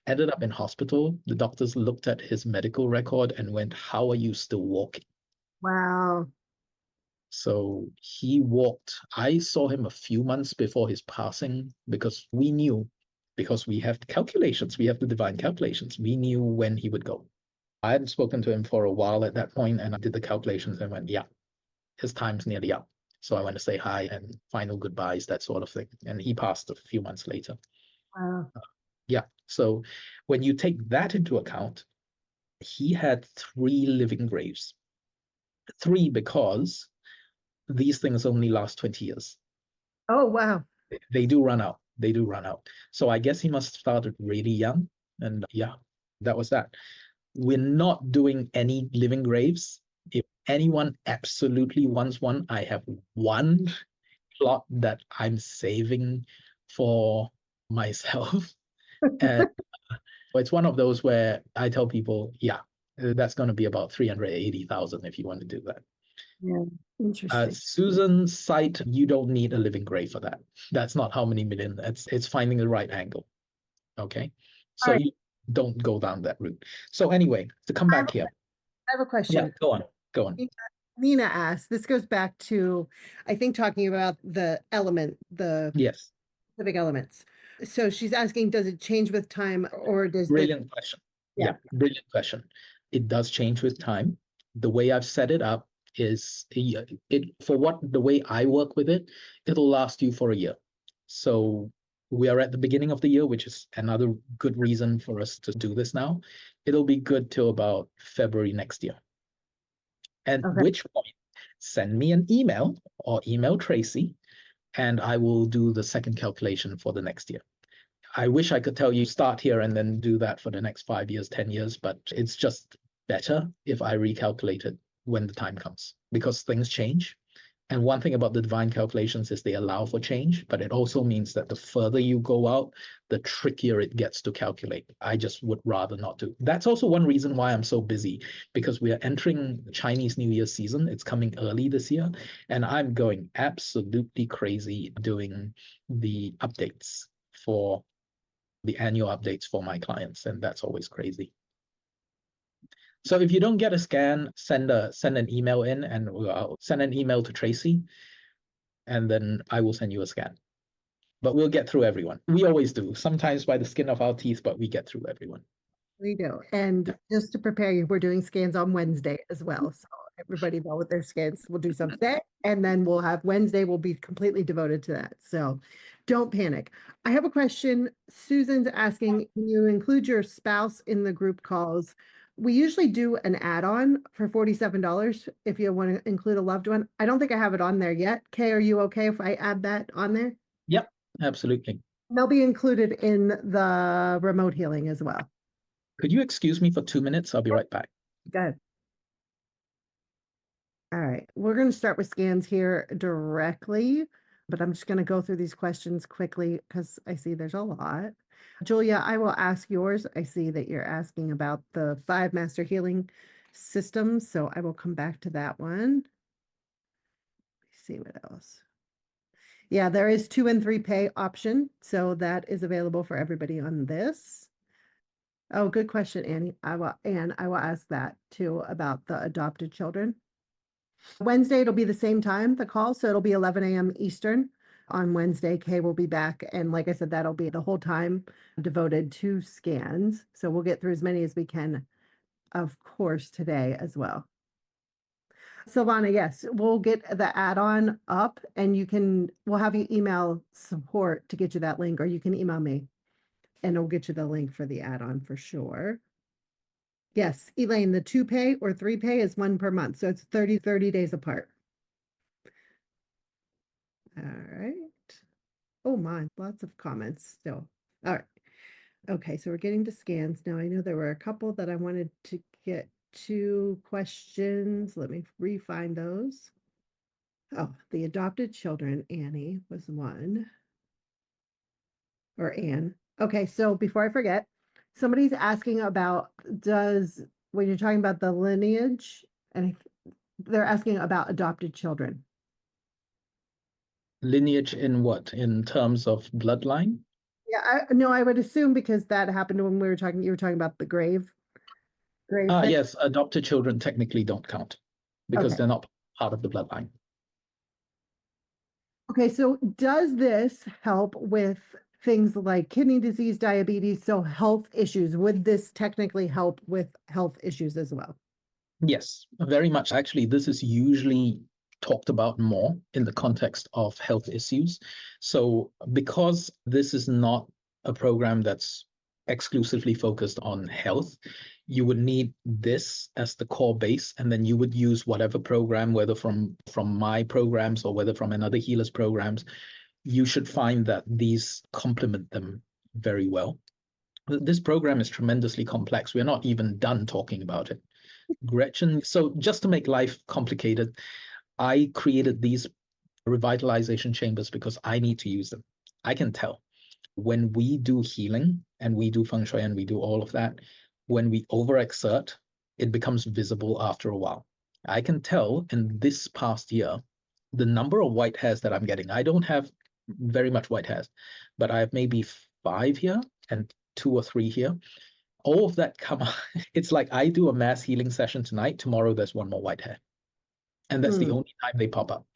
Speaker 2: Ended up in hospital. The doctors looked at his medical record and went, "How are you still walking?"
Speaker 1: Wow.
Speaker 2: So he walked. I saw him a few months before his passing because we knew, because we have the calculations, we have the divine calculations. We knew when he would go. I hadn't spoken to him for a while at that point, and I did the calculations and went, yeah, his time's nearly up. So I went to say hi and final goodbyes, that sort of thing. And he passed a few months later.
Speaker 1: Wow.
Speaker 2: Yeah. So when you take that into account, he had 3 living graves. 3 because these things only last 20 years.
Speaker 1: Oh, wow.
Speaker 2: They do run out. They do run out. So I guess he must have started really young. And yeah, that was that. We're not doing any living graves. If anyone absolutely wants one, I have one plot that I'm saving for myself. And it's one of those where I tell people, yeah, that's going to be about 380,000 if you want to do that.
Speaker 1: Yeah. Interesting.
Speaker 2: Susan's site, you don't need a living grave for that. That's not how many million. It's finding the right angle. Okay, so
Speaker 1: All right.
Speaker 2: you don't go down that route. So anyway, to come back here.
Speaker 1: I have a
Speaker 2: Yeah,
Speaker 1: question.
Speaker 2: go on. Go on.
Speaker 1: Nina asked, this goes back to, I think, talking about the
Speaker 2: Yes,
Speaker 1: specific elements. So she's asking, does it change with time or does the,
Speaker 2: brilliant question.
Speaker 1: yeah.
Speaker 2: Yeah, brilliant question. It does change with time. The way I've set it up is for what the way I work with it, it'll last you for a year. So we are at the beginning of the year, which is another good reason for us to do this now. It'll be good till about February next year. At
Speaker 1: Okay.
Speaker 2: which point, send me an email or email Tracy, and I will do the second calculation for the next year. I wish I could tell you start here and then do that for the next 5 years, 10 years, but it's just better if I recalculate it when the time comes because things change. And one thing about the divine calculations is they allow for change, but it also means that the further you go out, the trickier it gets to calculate. I just would rather not do. That's also one reason why I'm so busy, because we are entering Chinese New Year season. It's coming early this year, and I'm going absolutely crazy doing the updates for the annual updates for my clients, and that's always crazy. So if you don't get a scan, send an email in, and I'll send an email to Tracy, and then I will send you a scan. But we'll get through everyone. We always do, sometimes by the skin of our teeth, but we get through everyone.
Speaker 1: We do. And just to prepare you, we're doing scans on Wednesday as well. So everybody know with their scans, we'll do some today. And then we'll have Wednesday will be completely devoted to that. So don't panic. I have a question. Susan's asking, can you include your spouse in the group calls We usually do an add-on for $47 if you want to include a loved one. I don't think I have it on there yet. Kay, are you okay if I add that on there?
Speaker 2: Yep, absolutely.
Speaker 1: They'll be included in the remote healing as well.
Speaker 2: Could you excuse me for 2 minutes? I'll be right back.
Speaker 1: Good. All right, we're going to start with scans here directly, but I'm just going to go through these questions quickly because I see there's a lot. Julia, I will ask yours. I see that you're asking about the 5 master healing systems, so I will come back to that one. Let's see what else. Yeah, there is 2 and 3 pay option, so that is available for everybody on this. Oh, good question, Annie. I will ask that too about the adopted children. Wednesday, it'll be the same time, the call, so it'll be 11 a.m. Eastern. On Wednesday, Kay will be back, and like I said, that'll be the whole time devoted to scans. So we'll get through as many as we can, of course, today as well. Silvana, yes, we'll get the add-on up, and we'll have you email support to get you that link, or you can email me, and it'll get you the link for the add-on for sure. Yes, Elaine, the 2 pay or 3 pay is 1 per month. So it's 30 days apart. All right. Oh my, lots of comments still. All right. Okay, so we're getting to scans. Now I know there were a couple that I wanted to get to questions. Let me refine those. Oh, the adopted children, Annie was one. Or Anne. Okay, so before I forget, somebody's asking about when you're talking about the lineage, and they're asking about adopted children.
Speaker 2: Lineage in what? In terms of bloodline?
Speaker 1: Yeah, no, I would assume because that happened when you were talking about the grave thing.
Speaker 2: Yes, adopted children technically don't count because
Speaker 1: Okay.
Speaker 2: they're not part of the bloodline.
Speaker 1: Okay, so does this help with things like kidney disease, diabetes, so health issues? Would this technically help with health issues as well?
Speaker 2: Yes, very much. Actually, this is usually talked about more in the context of health issues. So because this is not a program that's exclusively focused on health, you would need this as the core base, and then you would use whatever program, whether from my programs or whether from another healer's programs. You should find that these complement them very well. This program is tremendously complex. We're not even done talking about it. Gretchen, so just to make life complicated, I created these revitalization chambers because I need to use them. I can tell when we do healing and we do feng shui and we do all of that, when we overexert, it becomes visible after a while. I can tell in this past year, the number of white hairs that I'm getting. I don't have very much white hairs, but I have maybe 5 here and 2 or 3 here. All of that come out. It's like I do a mass healing session tonight. Tomorrow, there's one more white hair. And that's the only time they pop up.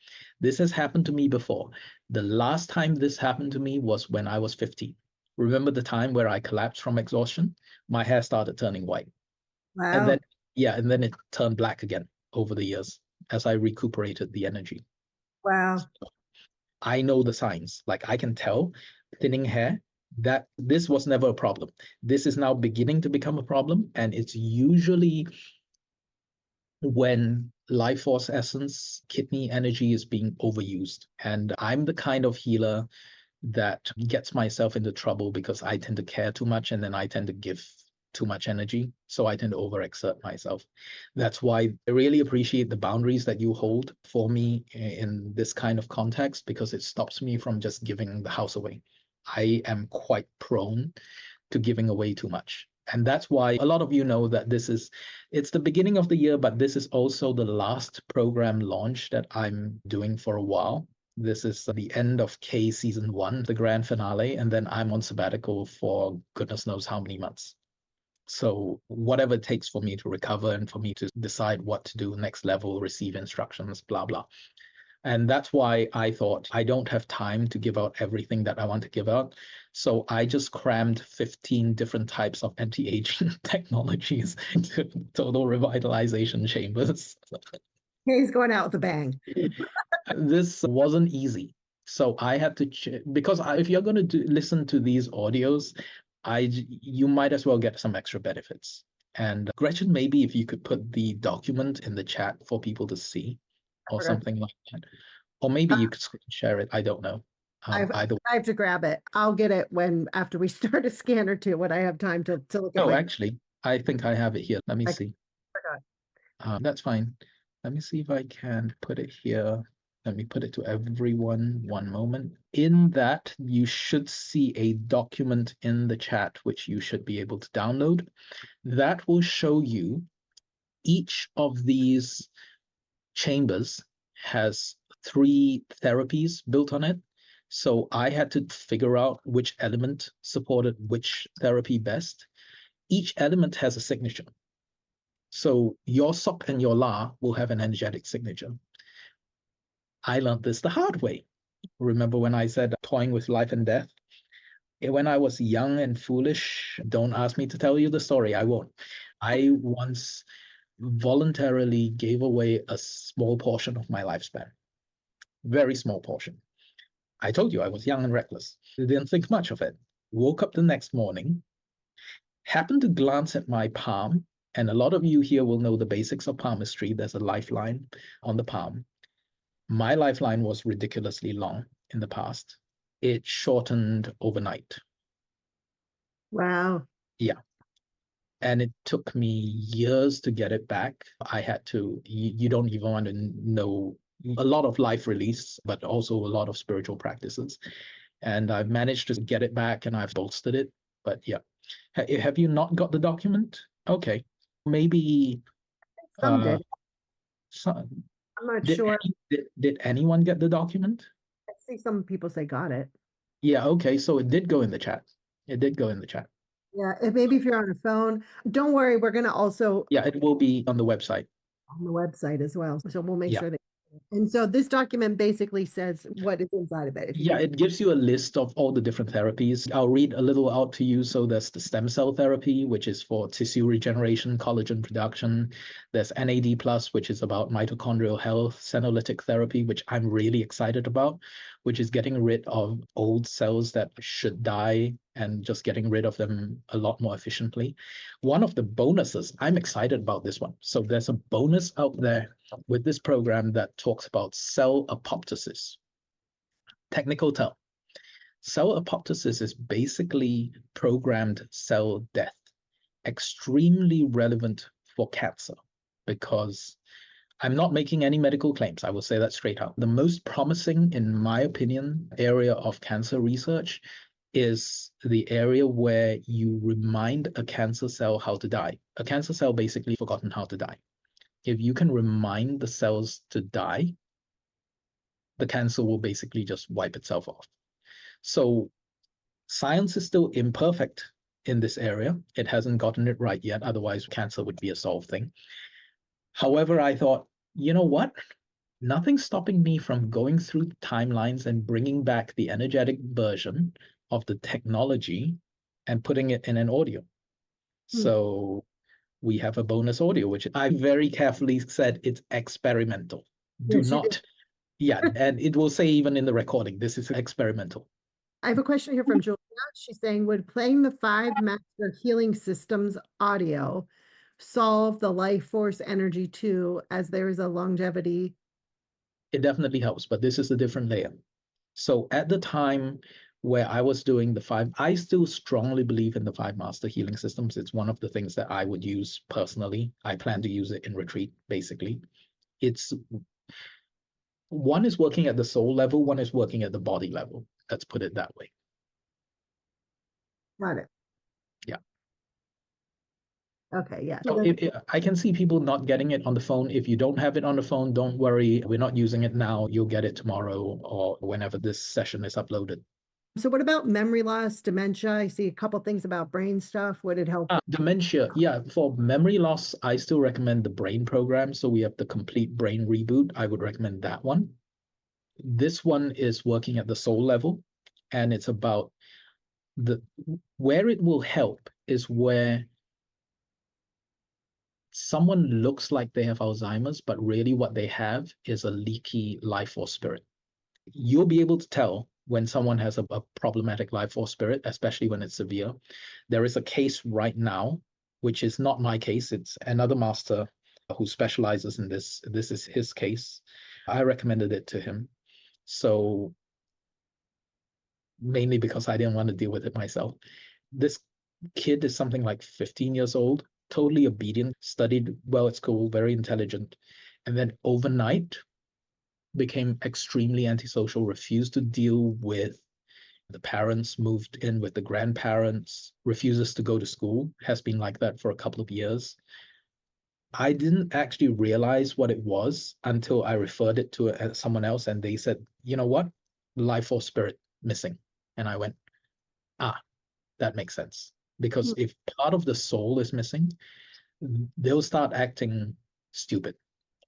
Speaker 2: This has happened to me before. The last time this happened to me was when I was 15. Remember the time where I collapsed from exhaustion? My hair started turning white.
Speaker 1: Wow.
Speaker 2: And then it turned black again over the years as I recuperated the energy.
Speaker 1: Wow.
Speaker 2: So I know the signs. Like I can tell thinning hair, that this was never a problem. This is now beginning to become a problem, and it's usually when life force essence, kidney energy is being overused. And I'm the kind of healer that gets myself into trouble because I tend to care too much, and then I tend to give too much energy. So I tend to overexert myself. That's why I really appreciate the boundaries that you hold for me in this kind of context, because it stops me from just giving the house away. I am quite prone to giving away too much. And that's why a lot of you know that it's the beginning of the year, but this is also the last program launch that I'm doing for a while. This is the end of K season 1, the grand finale, and then I'm on sabbatical for goodness knows how many months. So whatever it takes for me to recover and for me to decide what to do next level, receive instructions, blah, blah. And that's why I thought I don't have time to give out everything that I want to give out. So I just crammed 15 different types of anti-aging technologies into Total Revitalization Chambers.
Speaker 1: He's going out with a bang.
Speaker 2: This wasn't easy. So I had to, because if you're going to listen to these audios, you might as well get some extra benefits. And Gretchen, maybe if you could put the document in the chat for people to see or
Speaker 1: forgot.
Speaker 2: something like that. Or maybe you could screen share it. I don't know. Either way.
Speaker 1: I have to grab it. I'll get it after we start a scan or two, when I have time to look at
Speaker 2: Oh,
Speaker 1: my.
Speaker 2: actually, I think I have it here. Let me
Speaker 1: I
Speaker 2: see.
Speaker 1: forgot.
Speaker 2: That's fine. Let me see if I can put it here. Let me put it to everyone. One moment. In that, you should see a document in the chat, which you should be able to download. That will show you each of these chambers has 3 therapies built on it. So I had to figure out which element supported which therapy best. Each element has a signature. So your SOC and your LA will have an energetic signature. I learned this the hard way. Remember when I said toying with life and death? When I was young and foolish, don't ask me to tell you the story, I won't. I once voluntarily gave away a small portion of my lifespan. Very small portion. I told you I was young and reckless. I didn't think much of it. Woke up the next morning, happened to glance at my palm, and a lot of you here will know the basics of palmistry. There's a lifeline on the palm. My lifeline was ridiculously long in the past. It shortened overnight.
Speaker 1: Wow.
Speaker 2: Yeah. And it took me years to get it back. I had to, you don't even want to know, a lot of life release, but also a lot of spiritual practices. And I've managed to get it back and I've bolstered it. But yeah. Have you not got the document? Okay. Maybe
Speaker 1: Some did.
Speaker 2: some,
Speaker 1: I'm not sure.
Speaker 2: did anyone get the document?
Speaker 1: I see some people say got it.
Speaker 2: Yeah, okay. So it did go in the chat. It did go in the chat.
Speaker 1: Yeah, maybe if you're on a phone, don't worry, we're going to also
Speaker 2: Yeah, it will be on the website.
Speaker 1: on the website as well. So we'll make
Speaker 2: Yeah.
Speaker 1: sure that. And so this document basically says what is inside of it.
Speaker 2: Yeah, it gives you a list of all the different therapies. I'll read a little out to you. So there's the stem cell therapy, which is for tissue regeneration, collagen production. There's NAD+, which is about mitochondrial health, senolytic therapy, which I'm really excited about, which is getting rid of old cells that should die and just getting rid of them a lot more efficiently. One of the bonuses, I'm excited about this one. So there's a bonus out there with this program that talks about cell apoptosis. Technical term. Cell apoptosis is basically programmed cell death, extremely relevant for cancer because I'm not making any medical claims. I will say that straight out. The most promising, in my opinion, area of cancer research is the area where you remind a cancer cell how to die. A cancer cell basically forgotten how to die. If you can remind the cells to die, the cancer will basically just wipe itself off. So science is still imperfect in this area. It hasn't gotten it right yet. Otherwise, cancer would be a solved thing. However, I thought, you know what? Nothing's stopping me from going through timelines and bringing back the energetic version of the technology and putting it in an audio. So we have a bonus audio, which I very carefully said it's experimental. Do
Speaker 1: Yes, you did.
Speaker 2: not, yeah, and it will say even in the recording, this is experimental.
Speaker 1: I have a question here from Julia. She's saying, would playing the 5 master healing systems audio solve the life force energy too, as there is a longevity?
Speaker 2: It definitely helps, but this is a different layer. So at the time where I was doing the 5, I still strongly believe in the 5 master healing systems. It's one of the things that I would use personally. I plan to use it in retreat, basically. It's one is working at the soul level, one is working at the body level. Let's put it that way.
Speaker 1: Got it.
Speaker 2: Yeah.
Speaker 1: Okay, yeah.
Speaker 2: So I can see people not getting it on the phone. If you don't have it on the phone, don't worry. We're not using it now. You'll get it tomorrow or whenever this session is uploaded.
Speaker 1: So what about memory loss, dementia? I see a couple things about brain stuff. Would it help?
Speaker 2: Dementia, yeah. For memory loss, I still recommend the brain program. So we have the complete brain reboot. I would recommend that one. This one is working at the soul level, and it's about where it will help is where someone looks like they have Alzheimer's, but really what they have is a leaky life force spirit. You'll be able to tell when someone has a problematic life force spirit, especially when it's severe. There is a case right now which is not my case. It's another master who specializes in this. This is his case. I recommended it to him. So mainly because I didn't want to deal with it myself. This kid is something like 15 years old, totally obedient, studied well at school, very intelligent. And then overnight became extremely antisocial, refused to deal with the parents, moved in with the grandparents, refuses to go to school, has been like that for a couple of years. I didn't actually realize what it was until I referred it to someone else, and they said, you know what? Life or spirit missing. And I went, ah, that makes sense. Because if part of the soul is missing, they'll start acting stupid,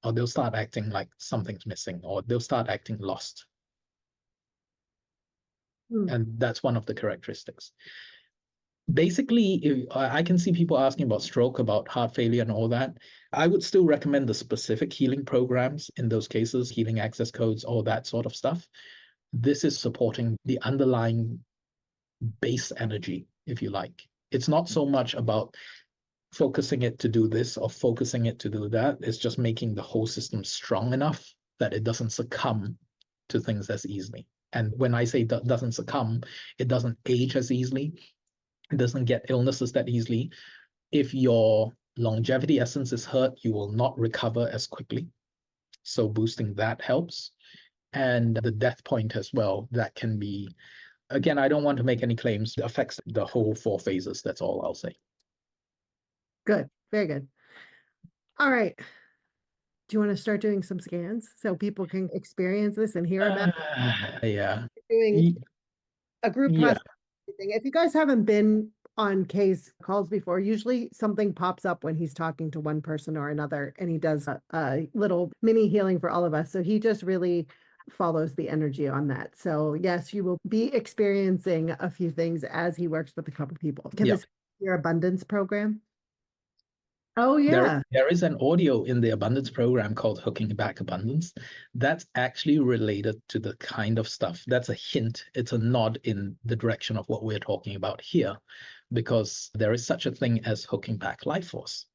Speaker 2: or they'll start acting like something's missing, or they'll start acting lost. And that's one of the characteristics. Basically, I can see people asking about stroke, about heart failure and all that. I would still recommend the specific healing programs in those cases, healing access codes, all that sort of stuff. This is supporting the underlying base energy, if you like. It's not so much about focusing it to do this or focusing it to do that. It's just making the whole system strong enough that it doesn't succumb to things as easily. And when I say that doesn't succumb, it doesn't age as easily. It doesn't get illnesses that easily. If your longevity essence is hurt, you will not recover as quickly. So boosting that helps. And the death point as well, that can be, again, I don't want to make any claims. It affects the whole 4 phases. That's all I'll say.
Speaker 1: Good. Very good. All right. Do you want to start doing some scans so people can experience this and hear about
Speaker 2: Yeah.
Speaker 1: doing a group
Speaker 2: Yeah.
Speaker 1: process? If you guys haven't been on Kaye's calls before, usually something pops up when he's talking to one person or another, and he does a little mini healing for all of us. So he just really follows the energy on that. So yes, you will be experiencing a few things as he works with a couple people. Can this be your abundance program? Oh yeah.
Speaker 2: There is an audio in the abundance program called Hooking Back Abundance. That's actually related to the kind of stuff. That's a hint. It's a nod in the direction of what we're talking about here, because there is such a thing as hooking back life force.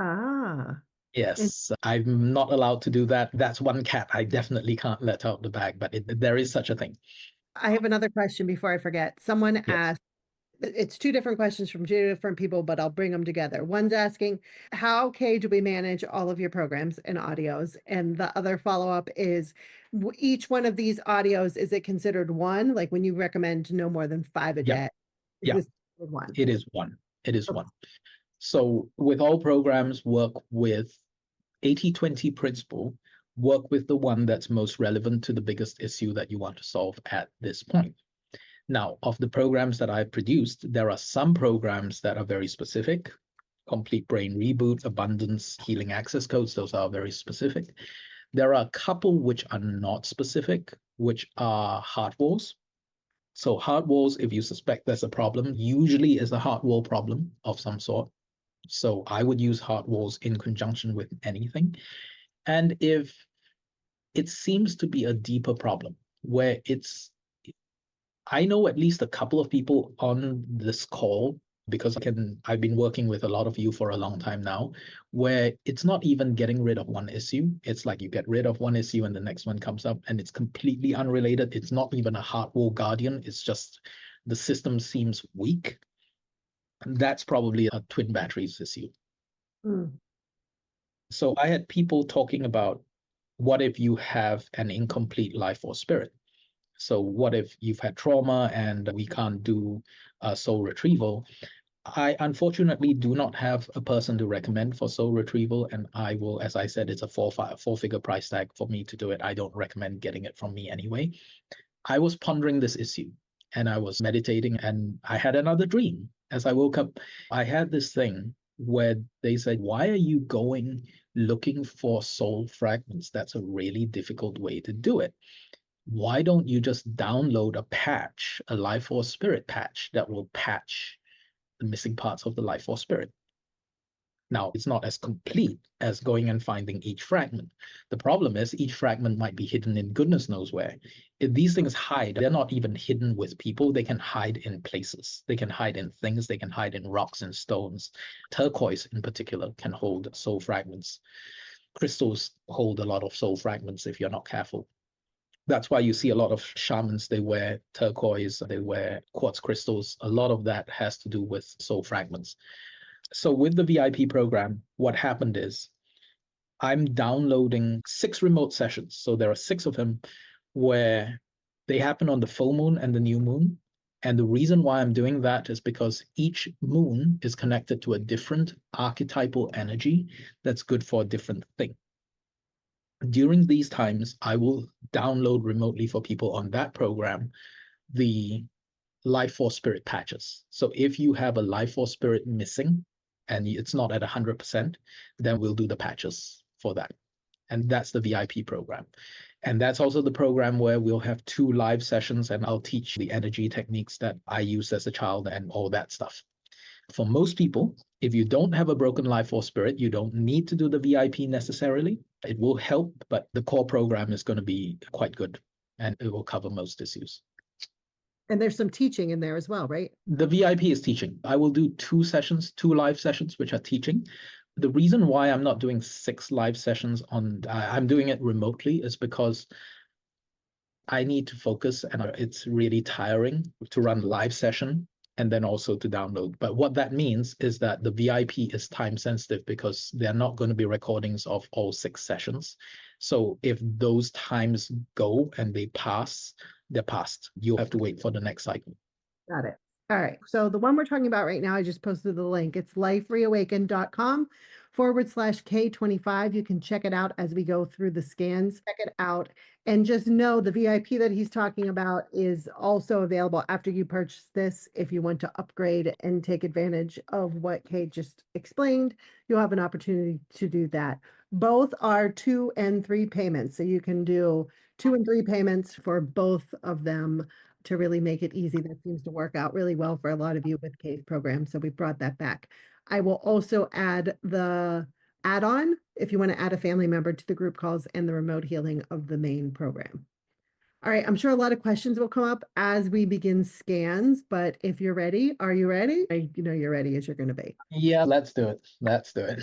Speaker 1: Ah.
Speaker 2: Yes, I'm not allowed to do that. That's one cat I definitely can't let out the bag, but there is such a thing.
Speaker 1: I have another question before I forget. Someone
Speaker 2: Yes.
Speaker 1: asked, it's 2 different questions from 2 different people, but I'll bring them together. One's asking, how, Kay, do we manage all of your programs and audios? And the other follow-up is, each one of these audios, is it considered one? Like when you recommend no more than 5 a day? Is
Speaker 2: Yeah.
Speaker 1: this one?
Speaker 2: It is one. It is
Speaker 1: Okay.
Speaker 2: one. So with all programs, work with 80-20 principle, work with the one that's most relevant to the biggest issue that you want to solve at this point. Now, of the programs that I've produced, there are some programs that are very specific. Complete Brain Reboot, Abundance, Healing Access Codes, those are very specific. There are a couple which are not specific, which are heart walls. So heart walls, if you suspect there's a problem, usually is a heart wall problem of some sort. So I would use heart walls in conjunction with anything. And if it seems to be a deeper problem where I know at least a couple of people on this call, because I've been working with a lot of you for a long time now, where it's not even getting rid of one issue. It's like you get rid of one issue and the next one comes up and it's completely unrelated. It's not even a heart wall guardian. It's just the system seems weak. And that's probably a twin batteries issue. So I had people talking about, what if you have an incomplete life or spirit? So what if you've had trauma and we can't do soul retrieval? I unfortunately do not have a person to recommend for soul retrieval, and I will, as I said, it's a four-figure price tag for me to do it. I don't recommend getting it from me anyway. I was pondering this issue and I was meditating, and I had another dream. As I woke up, I had this thing where they said, why are you going looking for soul fragments? That's a really difficult way to do it. Why don't you just download a patch, a life force spirit patch that will patch the missing parts of the life force spirit? Now, it's not as complete as going and finding each fragment. The problem is each fragment might be hidden in goodness knows where. If these things hide, they're not even hidden with people. They can hide in places. They can hide in things. They can hide in rocks and stones. Turquoise, in particular, can hold soul fragments. Crystals hold a lot of soul fragments if you're not careful. That's why you see a lot of shamans, they wear turquoise, they wear quartz crystals. A lot of that has to do with soul fragments. So with the VIP program, what happened is I'm downloading 6 remote sessions. So there are 6 of them where they happen on the full moon and the new moon. And the reason why I'm doing that is because each moon is connected to a different archetypal energy that's good for a different thing. During these times, I will download remotely for people on that program the life force spirit patches. So if you have a life force spirit missing and it's not at 100%, then we'll do the patches for that. And that's the VIP program. And that's also the program where we'll have 2 live sessions and I'll teach the energy techniques that I used as a child and all that stuff. For most people, if you don't have a broken life force spirit, you don't need to do the VIP necessarily. It will help, but the core program is going to be quite good and it will cover most issues.
Speaker 1: And there's some teaching in there as well, right?
Speaker 2: The VIP is teaching. I will do 2 sessions, 2 live sessions, which are teaching. The reason why I'm not doing 6 live sessions I'm doing it remotely is because I need to focus and it's really tiring to run live session and then also to download. But what that means is that the VIP is time sensitive because they're not going to be recordings of all 6 sessions. So if those times go and they pass, they're passed. You'll have to wait for the next cycle.
Speaker 1: Got it. All right. So the one we're talking about right now, I just posted the link. It's lifereawakened.com/K25. You can check it out as we go through the scans. Check it out. And just know the VIP that he's talking about is also available after you purchase this. If you want to upgrade and take advantage of what Kaye just explained, you'll have an opportunity to do that. Both are 2 and 3 payments. So you can do 2 and 3 payments for both of them to really make it easy. That seems to work out really well for a lot of you with Kaye's program. So we brought that back. I will also add the add-on if you want to add a family member to the group calls and the remote healing of the main program. All right, I'm sure a lot of questions will come up as we begin scans, but if you're ready, are you ready? You know you're ready as you're going to be.
Speaker 2: Yeah, let's do it. Let's do it.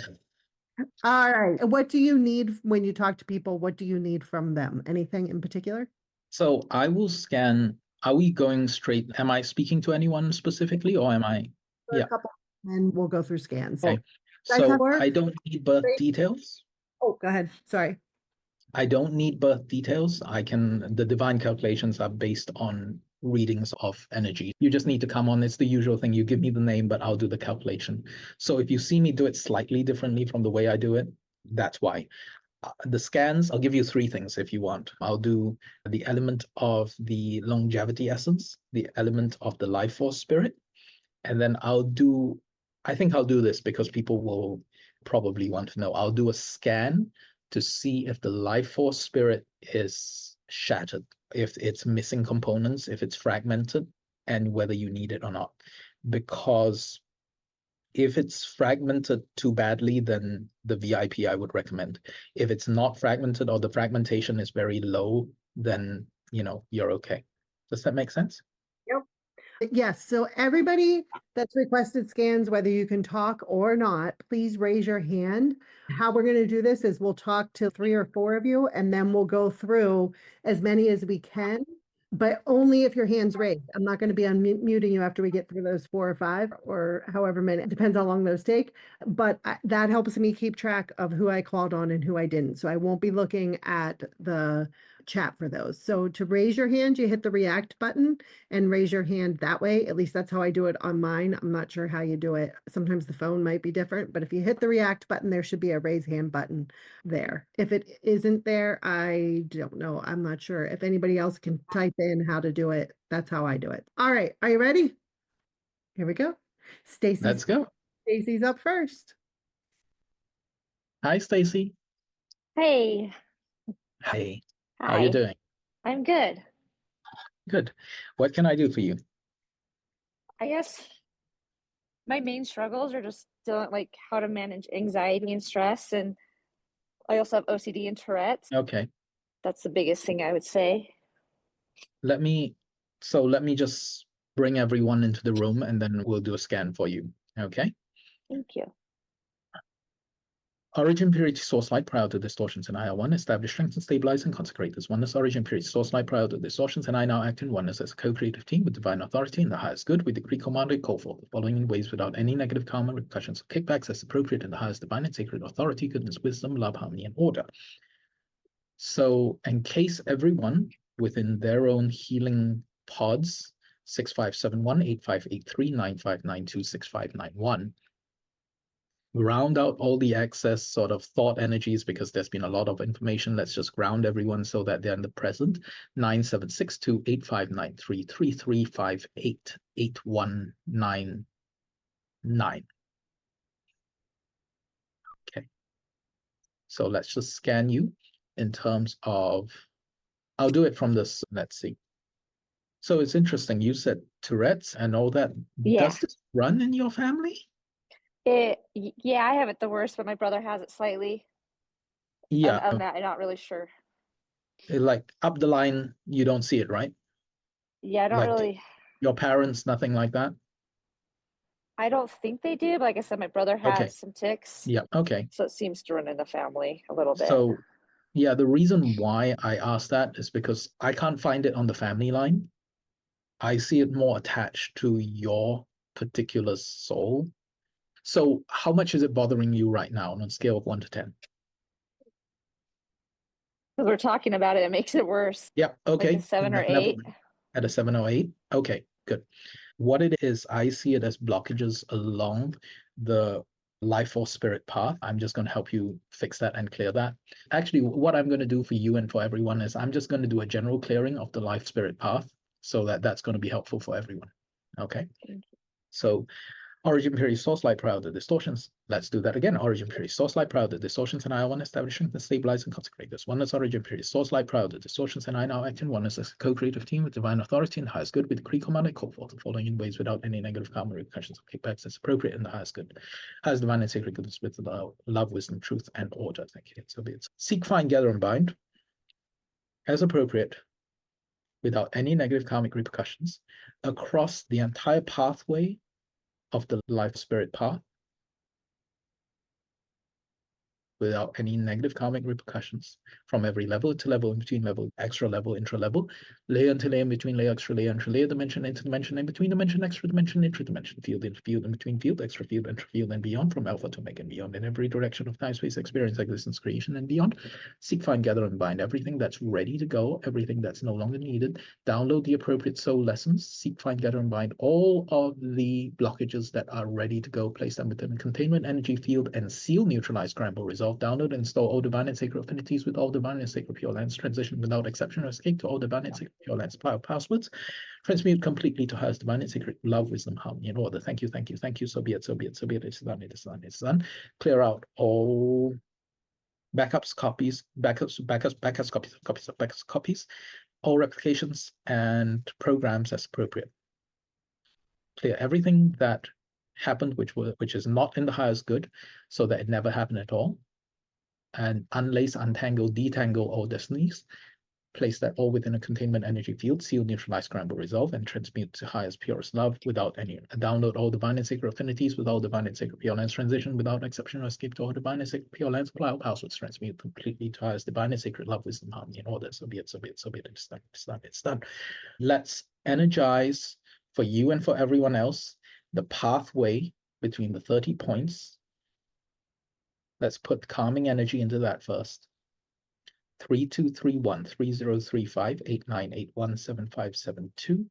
Speaker 1: All right. What do you need when you talk to people? What do you need from them? Anything in particular?
Speaker 2: So I will scan. Are we going straight? Am I speaking to anyone specifically or am I?
Speaker 1: For
Speaker 2: Yeah.
Speaker 1: a couple, and we'll go through scans.
Speaker 2: Okay. So I don't need birth details.
Speaker 1: Oh, go ahead. Sorry.
Speaker 2: I don't need birth details. The divine calculations are based on readings of energy. You just need to come on. It's the usual thing. You give me the name, but I'll do the calculation. So if you see me do it slightly differently from the way I do it, that's why. The scans, I'll give you 3 things if you want. I'll do the element of the longevity essence, the element of the life force spirit, and then I think I'll do this because people will probably want to know. I'll do a scan to see if the life force spirit is shattered, if it's missing components, if it's fragmented, and whether you need it or not. Because if it's fragmented too badly, then the VIP I would recommend. If it's not fragmented or the fragmentation is very low, then you're okay. Does that make sense?
Speaker 1: Yep. Yes. So everybody that's requested scans, whether you can talk or not, please raise your hand. How we're going to do this is we'll talk to 3 or 4 of you, and then we'll go through as many as we can, but only if your hand's raised. I'm not going to be unmuting you after we get through those 4 or 5 or however many. It depends how long those take. But that helps me keep track of who I called on and who I didn't. So I won't be looking at the chat for those. So to raise your hand, you hit the react button and raise your hand that way. At least that's how I do it on mine. I'm not sure how you do it. Sometimes the phone might be different, but if you hit the react button, there should be a raise hand button there. If it isn't there, I don't know. I'm not sure. If anybody else can type in how to do it, that's how I do it. All right. Are you ready? Here we go.
Speaker 2: Let's go.
Speaker 1: Stacy's up first.
Speaker 2: Hi, Stacy.
Speaker 3: Hey.
Speaker 2: Hey.
Speaker 3: Hi.
Speaker 2: How are you doing?
Speaker 3: I'm good.
Speaker 2: Good. What can I do for you?
Speaker 3: I guess my main struggles are just don't like how to manage anxiety and stress. And I also have OCD and Tourette's.
Speaker 2: Okay.
Speaker 3: That's the biggest thing I would say.
Speaker 2: Let me just bring everyone into the room and then we'll do a scan for you. Okay.
Speaker 3: Thank you.
Speaker 2: Origin purity source light prior to distortions in IR1, establish, strengthen, stabilize, and consecrate as oneness. Origin purity source light prior to distortions, and I now act in oneness as a co-creative team with divine authority and the highest good. We decree, command, and call forth the following in ways without any negative karma, repercussions, or kickbacks as appropriate in the highest divine and sacred authority, goodness, wisdom, love, harmony, and order. So encase everyone within their own healing pods, 6571, 8583, 9592, 6591. Round out all the excess sort of thought energies because there's been a lot of information. Let's just ground everyone so that they're in the present. 9762 8593 3358 8199. Okay. So let's just scan you in terms of, I'll do it from this. Let's see. So it's interesting. You said Tourette's and all that.
Speaker 3: Yeah.
Speaker 2: Does this run in your family?
Speaker 3: Yeah, I have it the worst, but my brother has it slightly.
Speaker 2: Yeah.
Speaker 3: I'm not really sure.
Speaker 2: Like up the line, you don't see it, right?
Speaker 3: Yeah, I don't
Speaker 2: Like
Speaker 3: really.
Speaker 2: your parents, nothing like that?
Speaker 3: I don't think they do, but like I said, my brother
Speaker 2: Okay.
Speaker 3: has some tics.
Speaker 2: Yeah. Okay.
Speaker 3: So it seems to run in the family a little bit.
Speaker 2: So, yeah, the reason why I asked that is because I can't find it on the family line. I see it more attached to your particular soul. So how much is it bothering you right now on a scale of 1 to 10?
Speaker 3: Because we're talking about it, it makes it worse.
Speaker 2: Yeah. Okay.
Speaker 3: Like a 7 or
Speaker 2: Never
Speaker 3: 8.
Speaker 2: at a 7 or 8. Okay, good. What it is, I see it as blockages along the life force spirit path. I'm just going to help you fix that and clear that. Actually, what I'm going to do for you and for everyone is I'm just going to do a general clearing of the life spirit path so that that's going to be helpful for everyone. Okay. So origin period source light prior to distortions. Let's do that again. Origin period source light prior to distortions, and I want establishing the stabilize and consecrate this. Oneness origin period source light prior to distortions, and I now act in oneness as a co-creative team with divine authority and highest good with decree, command, and call forth the following in ways without any negative karma, repercussions, or kickbacks as appropriate in the highest good. Highest divine and sacred goodness with love, wisdom, truth, and order. Thank you. So be it. Seek, find, gather, and bind as appropriate without any negative karmic repercussions across the entire pathway of the life spirit path without any negative karmic repercussions from every level to level, in between level, extra level, intra level, layer into layer, in between layer, extra layer, intra layer, dimension, interdimension, in between dimension, extra dimension, intra-dimension, field, into field, in between field, extra field, intra field, and beyond, from alpha to omega and beyond, in every direction of time, space, experience, existence, creation, and beyond. Seek, find, gather, and bind everything that's ready to go, everything that's no longer needed. Download the appropriate soul lessons. Seek, find, gather, and bind all of the blockages that are ready to go. Place them within a containment energy field and seal, neutralize, scramble, resolve, download, install all divine and sacred affinities with all divine and sacred pure lands, transition without exception or escape to all divine and sacred pure lands, passwords, transmute completely to highest divine and sacred love, wisdom, harmony, and order. Thank you, thank you, thank you. So be it, so be it, so be it. It's done, it is done, it's done. Clear out all backups, copies, copies, all replications and programs as appropriate. Clear everything that happened which is not in the highest good, so that it never happened at all. And unlace, untangle, detangle all destinies. Place that all within a containment energy field, seal, neutralize, scramble, resolve, and transmute to highest, purest love without any. Download all divine and sacred affinities with all divine and sacred pure lands, transition without exception or escape to all divine and sacred pure lands, apply all passwords, transmute completely to highest divine and sacred love, wisdom, harmony, and order. So be it, so be it, so be it. It's done, it's done, it's done. Let's energize for you and for everyone else the pathway between the 30 points. Let's put calming energy into that first. 3231 3035 8981 7572.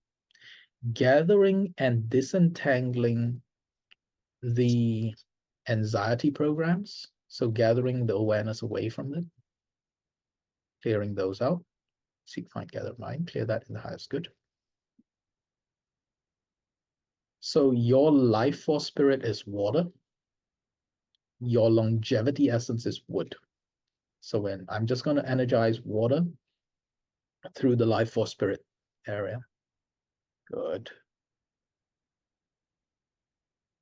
Speaker 2: Gathering and disentangling the anxiety programs. So gathering the awareness away from them. Clearing those out. Seek, find, gather, mind. Clear that in the highest good. So your life force spirit is water. Your longevity essence is wood. So when I'm just going to energize water through the life force spirit area. Good.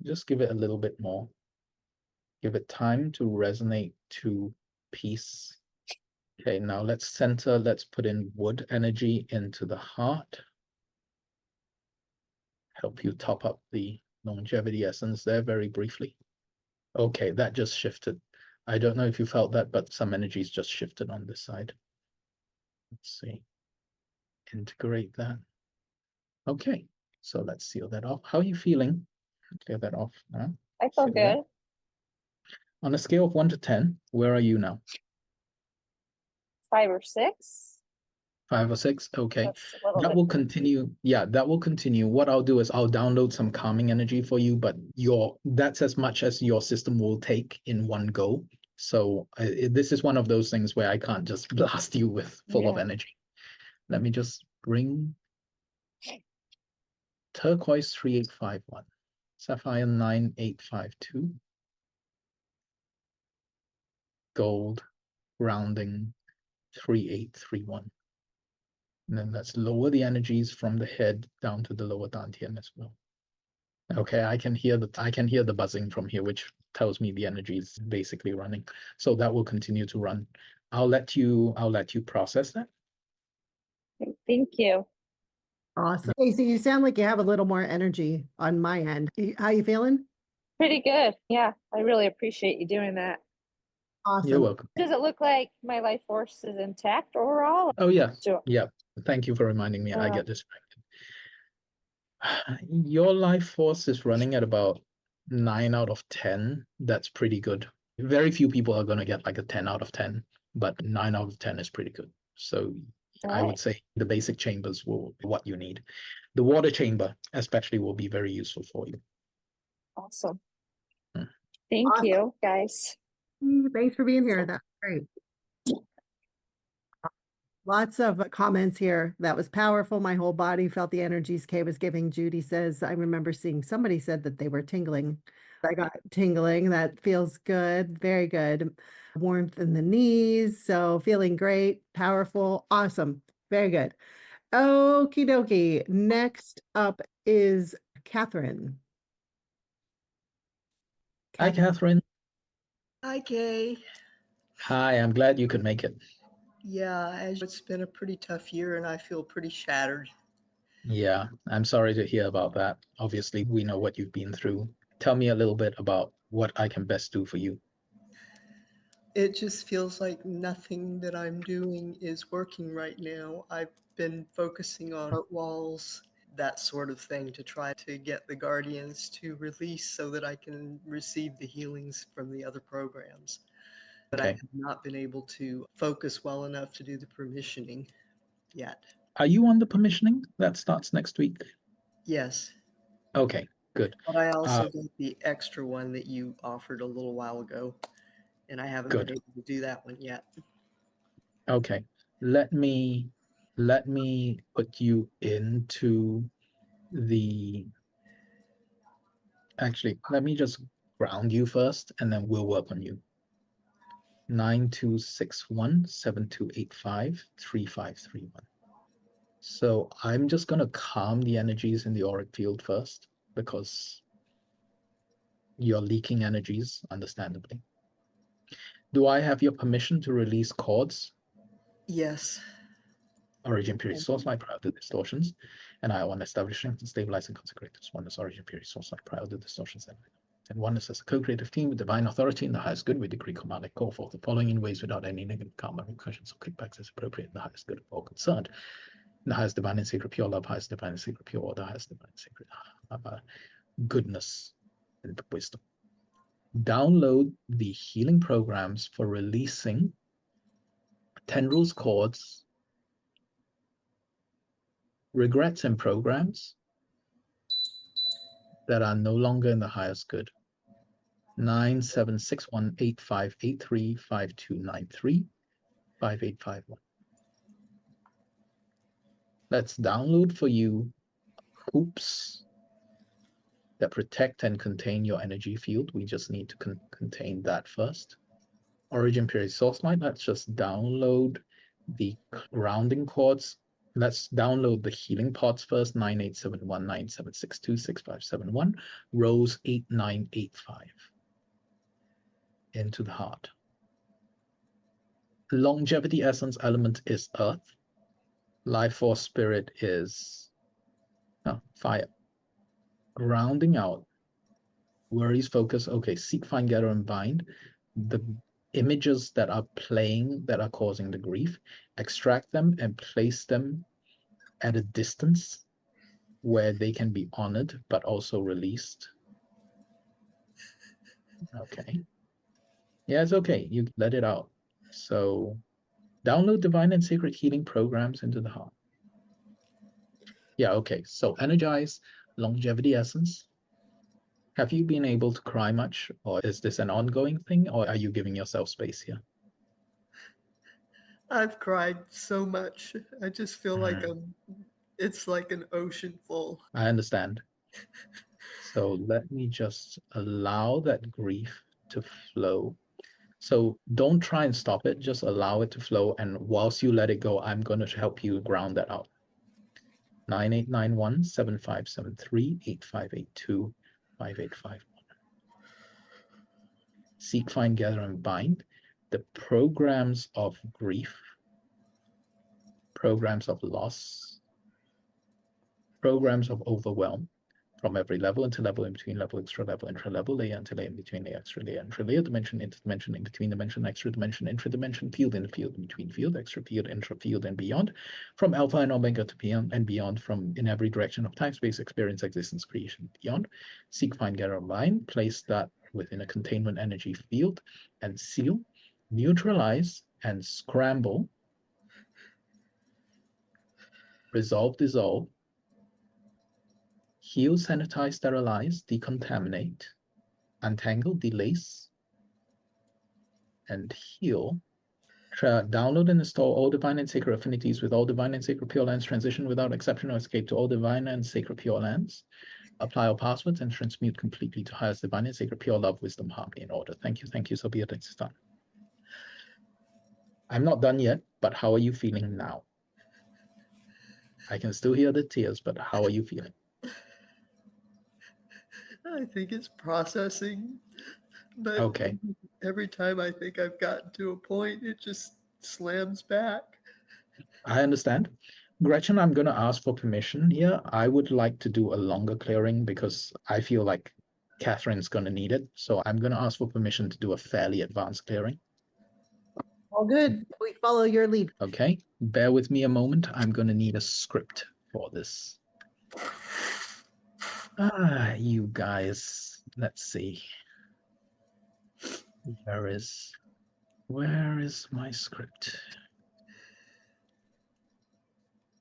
Speaker 2: Just give it a little bit more. Give it time to resonate to peace. Okay, now let's center, let's put in wood energy into the heart. Help you top up the longevity essence there very briefly. Okay, that just shifted. I don't know if you felt that, but some energies just shifted on this side. Let's see. Integrate that. Okay, so let's seal that off. How are you feeling? Clear that off now.
Speaker 3: I feel
Speaker 2: Seal that.
Speaker 3: good.
Speaker 2: On a scale of 1 to 10, where are you now?
Speaker 3: 5 or 6.
Speaker 2: 5 or 6? Okay.
Speaker 3: That's a little
Speaker 2: That
Speaker 3: bit.
Speaker 2: will continue. Yeah, that will continue. What I'll do is I'll download some calming energy for you, but that's as much as your system will take in one go. So this is one of those things where I can't just blast you with full of
Speaker 3: Yeah.
Speaker 2: energy. Let me just bring turquoise 3851, sapphire 9852, gold grounding 3831. And then let's lower the energies from the head down to the lower dantian as well. Okay, I can hear the buzzing from here, which tells me the energy is basically running. So that will continue to run. I'll let you process that.
Speaker 3: Thank you.
Speaker 1: Awesome. Casey, you sound like you have a little more energy on my end. How you feeling?
Speaker 3: Pretty good. Yeah, I really appreciate you doing that.
Speaker 1: Awesome.
Speaker 2: You're welcome.
Speaker 3: Does it look like my life force is intact overall?
Speaker 2: Oh yeah.
Speaker 3: Sure.
Speaker 2: Yeah. Thank you for reminding me. I
Speaker 3: Yeah.
Speaker 2: get distracted. Your life force is running at about 9 out of 10. That's pretty good. Very few people are going to get like a 10 out of 10, but 9 out of 10 is pretty good. So I would say the basic chambers will be what you need. The water chamber especially will be very useful for you.
Speaker 3: Awesome.
Speaker 2: Hmm.
Speaker 3: Thank
Speaker 1: Awesome.
Speaker 3: you, guys.
Speaker 1: Thanks for being here. That's great. Lots of comments here. That was powerful. My whole body felt the energies Kay was giving. Judy says, I remember seeing somebody said that they were tingling. I got tingling. That feels good. Very good. Warmth in the knees. So feeling great, powerful, awesome. Very good. Okie dokie. Next up is Catherine.
Speaker 2: Hi, Catherine.
Speaker 4: Hi, Kay.
Speaker 2: Hi, I'm glad you could make it.
Speaker 4: Yeah, it's been a pretty tough year and I feel pretty shattered.
Speaker 2: Yeah, I'm sorry to hear about that. Obviously, we know what you've been through. Tell me a little bit about what I can best do for you.
Speaker 4: It just feels like nothing that I'm doing is working right now. I've been focusing on heart walls, that sort of thing, to try to get the guardians to release so that I can receive the healings from the other programs. But I
Speaker 2: Okay.
Speaker 4: have not been able to focus well enough to do the permissioning yet.
Speaker 2: Are you on the permissioning? That starts next week.
Speaker 4: Yes.
Speaker 2: Okay, good.
Speaker 4: But I also got the extra one that you offered a little while ago, and I haven't been able to do that one yet.
Speaker 2: Okay, let me put you into actually, let me just ground you first, and then we'll work on you. 9261-7285-3531. So I'm just going to calm the energies in the auric field first, because you're leaking energies, understandably. Do I have your permission to release cords?
Speaker 4: Yes.
Speaker 2: Origin, period, source light prior to distortions, and I want to establish strength and stabilize and consecrate this oneness, origin, period, source light prior to distortions, and oneness as a co-creative team with divine authority in the highest good. We decree, command, and call forth the following in ways without any negative karma, repercussions, or kickbacks as appropriate in the highest good of all concerned. In the highest divine and sacred pure love, highest divine and sacred pure order, highest divine and sacred goodness and wisdom. Download the healing programs for releasing tendrils, cords, regrets, and programs that are no longer in the highest good. 9761858352935851. Let's download for you hoops that protect and contain your energy field. We just need to contain that first. Origin, period, source light. Let's just download the grounding cords. Let's download the healing pods first. 9871-9762-6571, rows 8985. into the heart. Longevity essence element is earth. Life force spirit is fire. Grounding out. Worries, focus. Okay, seek, find, gather, and bind. The images that are playing, that are causing the grief, extract them and place them at a distance where they can be honored, but also released. Okay. Yeah, it's okay. You let it out. So download divine and sacred healing programs into the heart. Yeah, okay. So energize, longevity essence. Have you been able to cry much, or is this an ongoing thing, or are you giving yourself space here?
Speaker 4: I've cried so much. I just feel like it's like an ocean full.
Speaker 2: I understand. So let me just allow that grief to flow. So don't try and stop it, just allow it to flow. And whilst you let it go, I'm going to help you ground that out. 9891-7573-8582-5851. Seek, find, gather, and bind. The programs of grief, programs of loss, programs of overwhelm, from every level into level, in between level, extra level, intra level, layer into layer, in between layer, extra layer, intra layer, dimension, interdimension, in between dimension, extra dimension, intra dimension, field, in field, in between field, extra field, intra field, and beyond, from alpha and omega to beyond and beyond, from in every direction of time, space, experience, existence, creation, beyond. Seek, find, gather, bind, place that within a containment energy field and seal, neutralize, and scramble, resolve, dissolve, heal, sanitize, sterilize, decontaminate, untangle, delace, and heal. Download and install all divine and sacred affinities with all divine and sacred pure lands, transition without exception or escape to all divine and sacred pure lands. Apply all passwords and transmute completely to highest divine and sacred pure love, wisdom, harmony, and order. Thank you, so be it. It's done. I'm not done yet, but how are you feeling now? I can still hear the tears, but how are you feeling?
Speaker 4: I think it's processing, but
Speaker 2: okay.
Speaker 4: Every time I think I've gotten to a point, it just slams back.
Speaker 2: I understand. Gretchen, I'm going to ask for permission here. I would like to do a longer clearing because I feel like Catherine's going to need it. So I'm going to ask for permission to do a fairly advanced clearing.
Speaker 1: All good. We follow your lead.
Speaker 2: Okay. Bear with me a moment. I'm going to need a script for this. You guys, let's see. Where is my script?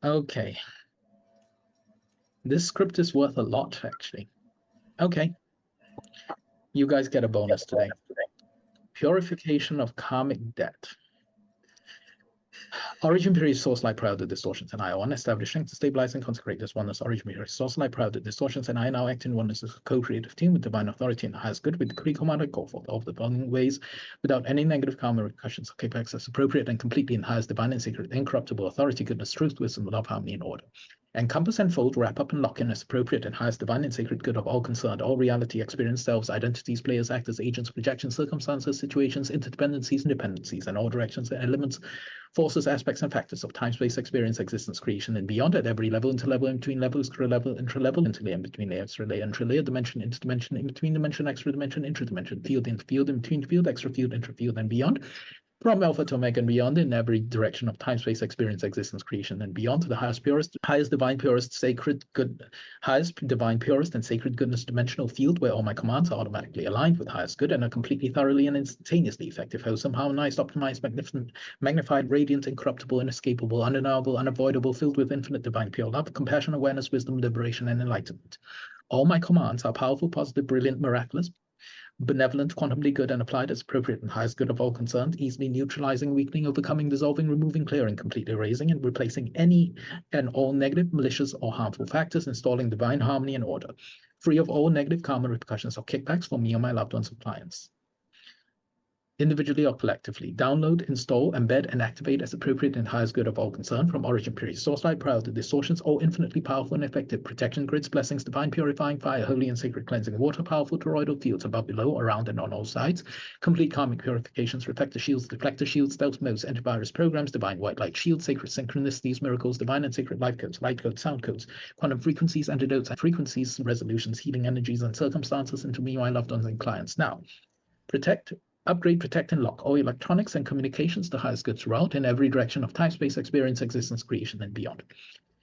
Speaker 2: Okay. This script is worth a lot, actually. Okay. You guys get a bonus today. Purification of karmic debt. Origin period, source light, prior to distortions, and I one establishing to stabilize and consecrate this oneness. Origin period, source light, prior to distortions, and I now act in oneness as a co-creative team with divine authority and the highest good with decree, command, and call forth all the following ways without any negative karma repercussions or kickbacks as appropriate and completely in highest divine and sacred, incorruptible authority, goodness, truth, wisdom, love, harmony, and order. Encompass and fold, wrap up and lock in as appropriate and highest divine and sacred good of all concerned, all reality, experience, selves, identities, players, actors, agents, projections, circumstances, situations, interdependencies, and dependencies, and all directions and elements, forces, aspects, and factors of time, space, experience, existence, creation, and beyond at every level, interlevel, in between levels, level, intra-level, interlayer, in between layer, extra layer, intra-layer, dimension, interdimension, in between dimension, extra dimension, intra-dimension, field, in between field, extra field, intra-field, and beyond. From alpha to omega and beyond in every direction of time, space, experience, existence, creation, and beyond to the highest, purest, highest divine, purest, sacred, good, highest divine, purest, and sacred goodness dimensional field where all my commands are automatically aligned with highest good and are completely, thoroughly, and instantaneously effective, wholesome, harmonized, optimized, magnificent, magnified, radiant, incorruptible, inescapable, undeniable, unavoidable, filled with infinite divine, pure love, compassion, awareness, wisdom, liberation, and enlightenment. All my commands are powerful, positive, brilliant, miraculous, benevolent, quantumly good, and applied as appropriate and highest good of all concerned, easily neutralizing, weakening, overcoming, dissolving, removing, clearing, completely erasing, and replacing any and all negative, malicious, or harmful factors, installing divine harmony and order, free of all negative karma repercussions or kickbacks for me or my loved ones' clients. individually or collectively. Download, install, embed, and activate as appropriate and highest good of all concerned from origin period source light, prior to distortions, all infinitely powerful and effective protection grids, blessings, divine purifying fire, holy and sacred cleansing water, powerful toroidal fields above, below, around, and on all sides, complete karmic purifications, reflector shields, deflector shields, stealth modes, antivirus programs, divine white light shields, sacred synchronicities, miracles, divine and sacred life codes, light codes, sound codes, quantum frequencies, antidotes, and frequencies, resolutions, healing energies, and circumstances into me, my loved ones, and clients. Now, protect, upgrade, protect, and lock all electronics and communications to highest good throughout in every direction of time, space, experience, existence, creation, and beyond.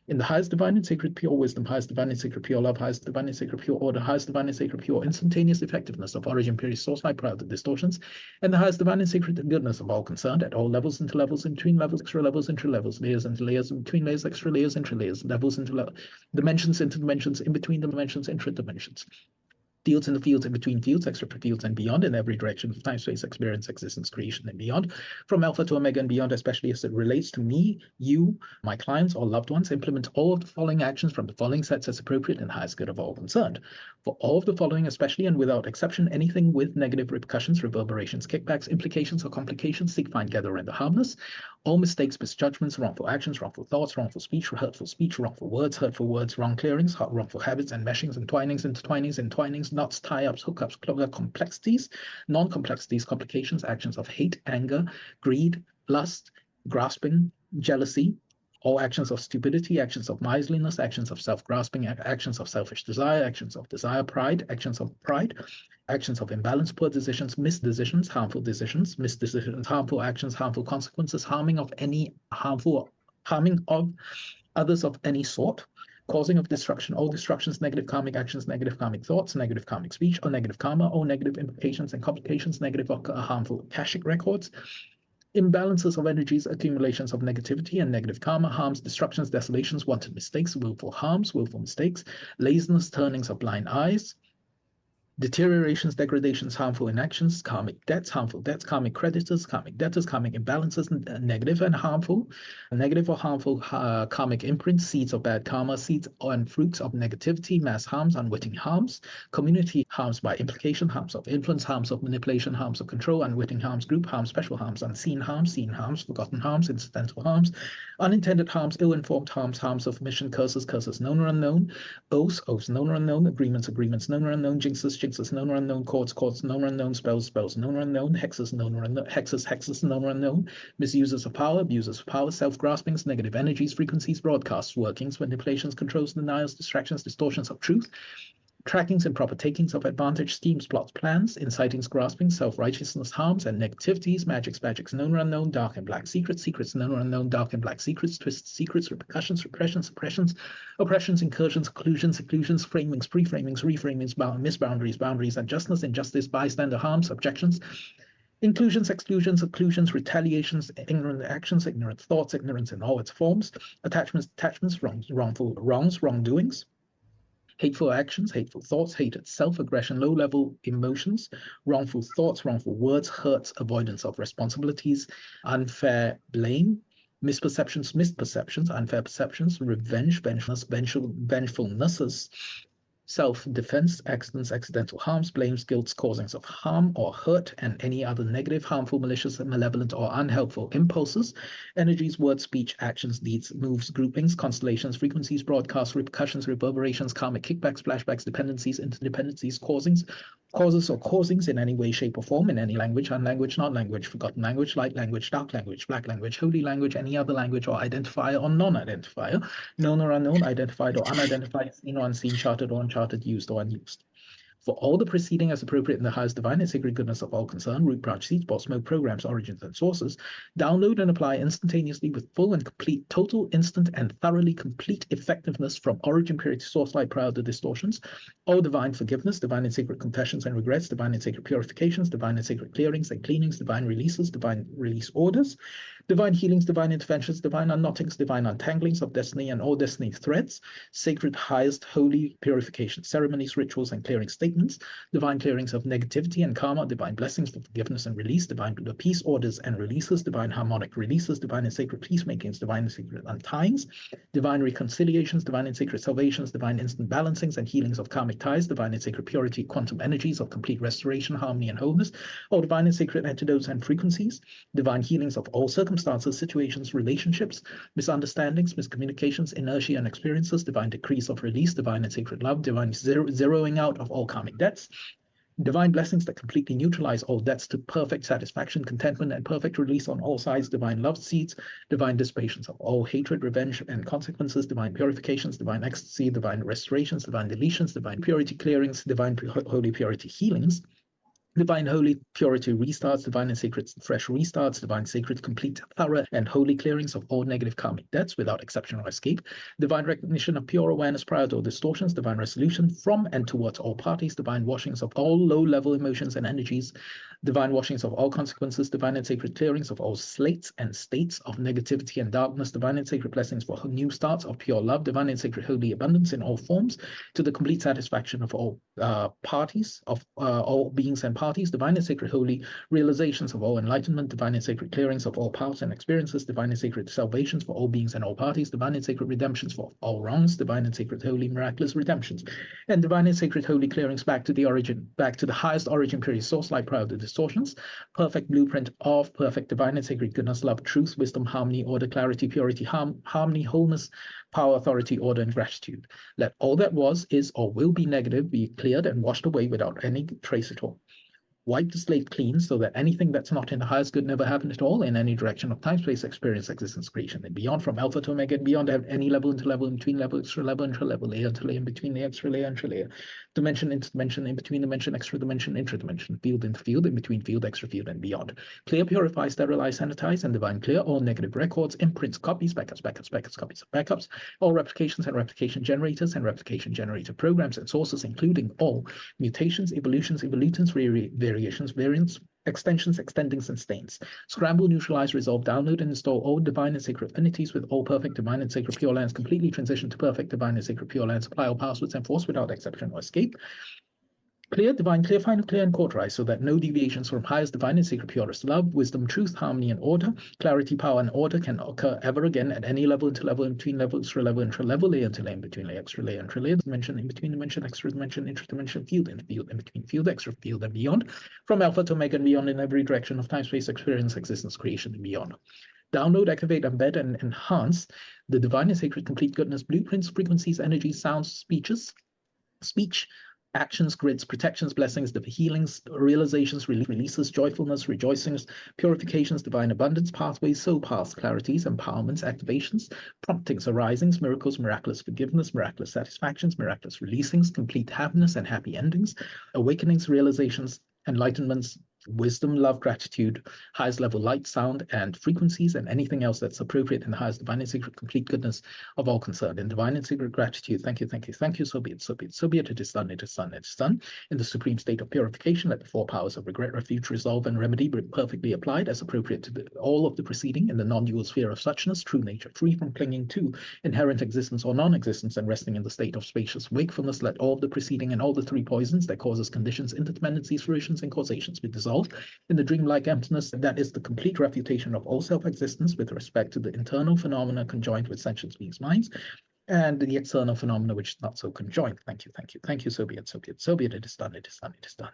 Speaker 2: In the highest divine and sacred pure wisdom, highest divine and sacred pure love, highest divine and sacred pure order, highest divine and sacred pure instantaneous effectiveness of origin period source light, prior to distortions, and the highest divine and sacred goodness of all concerned at all levels, into levels, in between levels, extra levels, intra levels, layers into layers, in between layers, extra layers, intra layers, levels into dimensions, into dimensions, in between dimensions, intra dimensions. Fields in the fields, in between fields, extra fields, and beyond, in every direction of time, space, experience, existence, creation, and beyond, from alpha to omega and beyond, especially as it relates to me, you, my clients, or loved ones. Implement all of the following actions from the following sets as appropriate and highest good of all concerned. For all of the following, especially and without exception, anything with negative repercussions, reverberations, kickbacks, implications, or complications, seek, find, gather, render harmless. All mistakes, misjudgments, wrongful actions, wrongful thoughts, wrongful speech, wrongful words, wrong clearings, wrongful habits, and meshings, entwinings, knots, tie-ups, hookups, complexities, non-complexities, complications, actions of hate, anger, greed, lust, grasping, jealousy, all actions of stupidity, actions of miserliness, actions of self-grasping, actions of selfish desire, actions of desire, pride, actions of pride, actions of imbalance, poor decisions, misdecisions, harmful decisions, misdecisions, harmful actions, harmful consequences, harming of others of any sort, causing of destruction, all destructions, negative karmic actions, negative karmic thoughts, negative karmic speech, or negative karma, all negative implications and complications, negative or harmful akashic records, imbalances of energies, accumulations of negativity and negative karma, harms, destructions, desolations, wanted mistakes, willful harms, willful mistakes, laziness, turnings of blind eyes, deteriorations, degradations, harmful inactions, karmic debts, harmful debts, karmic creditors, karmic debtors, karmic imbalances, negative and harmful, negative or harmful karmic imprints, seeds of bad karma, seeds and fruits of negativity, mass harms, unwitting harms, community harms by implication, harms of influence, harms of manipulation, harms of control, unwitting harms, group harms, special harms, unseen harms, seen harms, forgotten harms, incidental harms, unintended harms, ill-informed harms, harms of mission, curses known or unknown, oaths known or unknown, agreements known or unknown, jinxes known or unknown, cords known or unknown, spells known or unknown, hexes known or unknown, hexes known or unknown, misuses of power, abuses of power, self-graspings, negative energies, frequencies, broadcasts, workings, manipulations, controls, denials, distractions, distortions of truth, trackings, improper takings of advantage, schemes, plots, plans, incitings, grasping, self-righteousness, harms, and negativities, magics known or unknown, dark and black secrets known or unknown, dark and black secrets, twisted secrets, repercussions, repressions, suppressions, oppressions, incursions, occlusions, seclusions, framings, preframings, reframings, misboundaries, boundaries, unjustness, injustice, bystander harms, objections, inclusions, exclusions, occlusions, retaliations, ignorant actions, ignorant thoughts, ignorance in all its forms, attachments, wrongful wrongs, wrongdoings, hateful actions, hateful thoughts, hated self-aggression, low-level emotions, wrongful thoughts, wrongful words, hurts, avoidance of responsibilities, unfair blame, misperceptions, unfair perceptions, vengefulnesses, self-defense, accidents, accidental harms, blames, guilts, causings of harm or hurt, and any other negative, harmful, malicious, malevolent, or unhelpful impulses, energies, words, speech, actions, deeds, moves, groupings, constellations, frequencies, broadcasts, repercussions, reverberations, karmic kickbacks, flashbacks, dependencies, interdependencies, causes or causings in any way, shape, or form, in any language, unlanguage, not language, forgotten language, light language, dark language, black language, holy language, any other language or identifier or non-identifier, known or unknown, identified or unidentified, seen or unseen, charted or uncharted, used or unused. For all the preceding as appropriate in the highest divine and sacred goodness of all concerned, root, branch, seed, spot, smoke, programs, origins, and sources, download and apply instantaneously with full and complete, total, instant, and thoroughly complete effectiveness from origin period to source light prior to distortions, all divine forgiveness, divine and sacred confessions and regrets, divine and sacred purifications, divine and sacred clearings and cleanings, divine releases, divine release orders, divine healings, divine interventions, divine unknottings, divine untanglings of destiny and all destiny threads, sacred, highest, holy purification ceremonies, rituals, and clearing statements, divine clearings of negativity and karma, divine blessings for forgiveness and release, divine peace orders and releases, divine harmonic releases, divine and sacred peacemakings, divine and sacred untyings, divine reconciliations, divine and sacred salvations, divine instant balancings and healings of karmic ties, divine and sacred purity, quantum energies of complete restoration, harmony, and wholeness, all divine and sacred antidotes and frequencies, divine healings of all circumstances, situations, relationships, misunderstandings, miscommunications, inertia, and experiences, divine decrees of release, divine and sacred love, divine zeroing out of all karmic debts, divine blessings that completely neutralize all debts to perfect satisfaction, contentment, and perfect release on all sides, divine love seeds, divine dissipations of all hatred, revenge, and consequences, divine purifications, divine ecstasy, divine restorations, divine deletions, divine purity clearings, divine holy purity healings, divine holy purity restarts, divine and sacred fresh restarts, divine sacred complete thorough and holy clearings of all negative karmic debts without exception or escape, divine recognition of pure awareness prior to all distortions, divine resolution from and towards all parties, divine washings of all low-level emotions and energies, divine washings of all consequences, divine and sacred clearings of all slates and states of negativity and darkness, divine and sacred blessings for new starts of pure love, divine and sacred holy abundance in all forms, to the complete satisfaction of all parties, of all beings and parties, divine and sacred holy realizations of all enlightenment, divine and sacred clearings of all paths and experiences, divine and sacred salvations for all beings and all parties, divine and sacred redemptions for all wrongs, divine and sacred holy miraculous redemptions, and divine and sacred holy clearings back to the origin, back to the highest origin period source light prior to distortions, perfect blueprint of perfect divine and sacred goodness, love, truth, wisdom, harmony, order, clarity, purity, harmony, wholeness, power, authority, order, and gratitude. Let all that was, is, or will be negative be cleared and washed away without any trace at all. Wipe the slate clean so that anything that's not in the highest good never happened at all in any direction of time, space, experience, existence, creation, and beyond, from alpha to omega and beyond, at any level, into level, in between level, extra level, intra level, layer to layer, in between the extra layer, intra layer, dimension, into dimension, in between dimension, extra dimension, intra dimension, field into field, in between field, extra field, and beyond. Clear, purify, sterilize, sanitize, and divine clear all negative records, imprints, copies, backups, copies of backups, all replications and replication generators and replication generator programs and sources, including all mutations, evolutions, evolutants, variations, variants, extensions, extendings, and stains. Scramble, neutralize, resolve, download, and install all divine and sacred affinities with all perfect divine and sacred pure lands, completely transition to perfect divine and sacred pure lands, apply all passwords and force without exception or escape. Clear, divine, clear, final, clear, and cauterized so that no deviations from highest divine and sacred purest love, wisdom, truth, harmony, and order, clarity, power, and order can occur ever again at any level, into level, in between level, extra level, intra level, layer into layer, in between layer, extra layer, intra layer, dimension, in between dimension, extra dimension, intra dimension, field, in between field, extra field, and beyond, from alpha to omega and beyond, in every direction of time, space, experience, existence, creation, and beyond. Download, activate, embed, and enhance the divine and sacred complete goodness blueprints, frequencies, energies, sounds, speech, actions, grids, protections, blessings, the healings, realizations, releases, joyfulness, rejoicings, purifications, divine abundance, pathways, soul paths, clarities, empowerments, activations, promptings, arisings, miracles, miraculous forgiveness, miraculous satisfactions, miraculous releasings, complete happiness and happy endings, awakenings, realizations, enlightenments, wisdom, love, gratitude, highest level light, sound, and frequencies, and anything else that's appropriate in the highest divine and secret complete goodness of all concerned. In divine and secret gratitude, thank you, thank you, thank you, so be it, so be it, so be it, it is done, it is done, it is done. In the supreme state of purification, let the four powers of regret, refuge, resolve, and remedy be perfectly applied as appropriate to all of the preceding in the non-dual sphere of suchness, true nature, free from clinging to inherent existence or non-existence, and resting in the state of spacious wakefulness. Let all of the preceding and all the three poisons that causes conditions, interdependencies, fruitions, and causations be dissolved in the dreamlike emptiness that is the complete refutation of all self-existence with respect to the internal phenomena conjoined with sentient beings' minds, and the external phenomena which is not so conjoined. Thank you, thank you, thank you. So be it, so be it, so be it. It is done, it is done, it is done.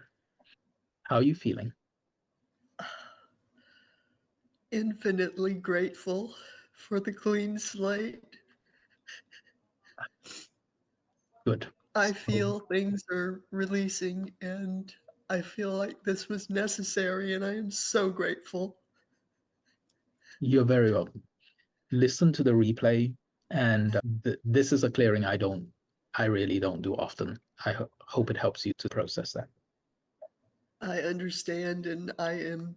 Speaker 2: How are you feeling?
Speaker 4: Infinitely grateful for the clean slate.
Speaker 2: Good.
Speaker 4: I feel things are releasing, and I feel like this was necessary, and I am so grateful.
Speaker 2: You're very welcome. Listen to the replay, and this is a clearing I really don't do often. I hope it helps you to process that.
Speaker 4: I understand, and I am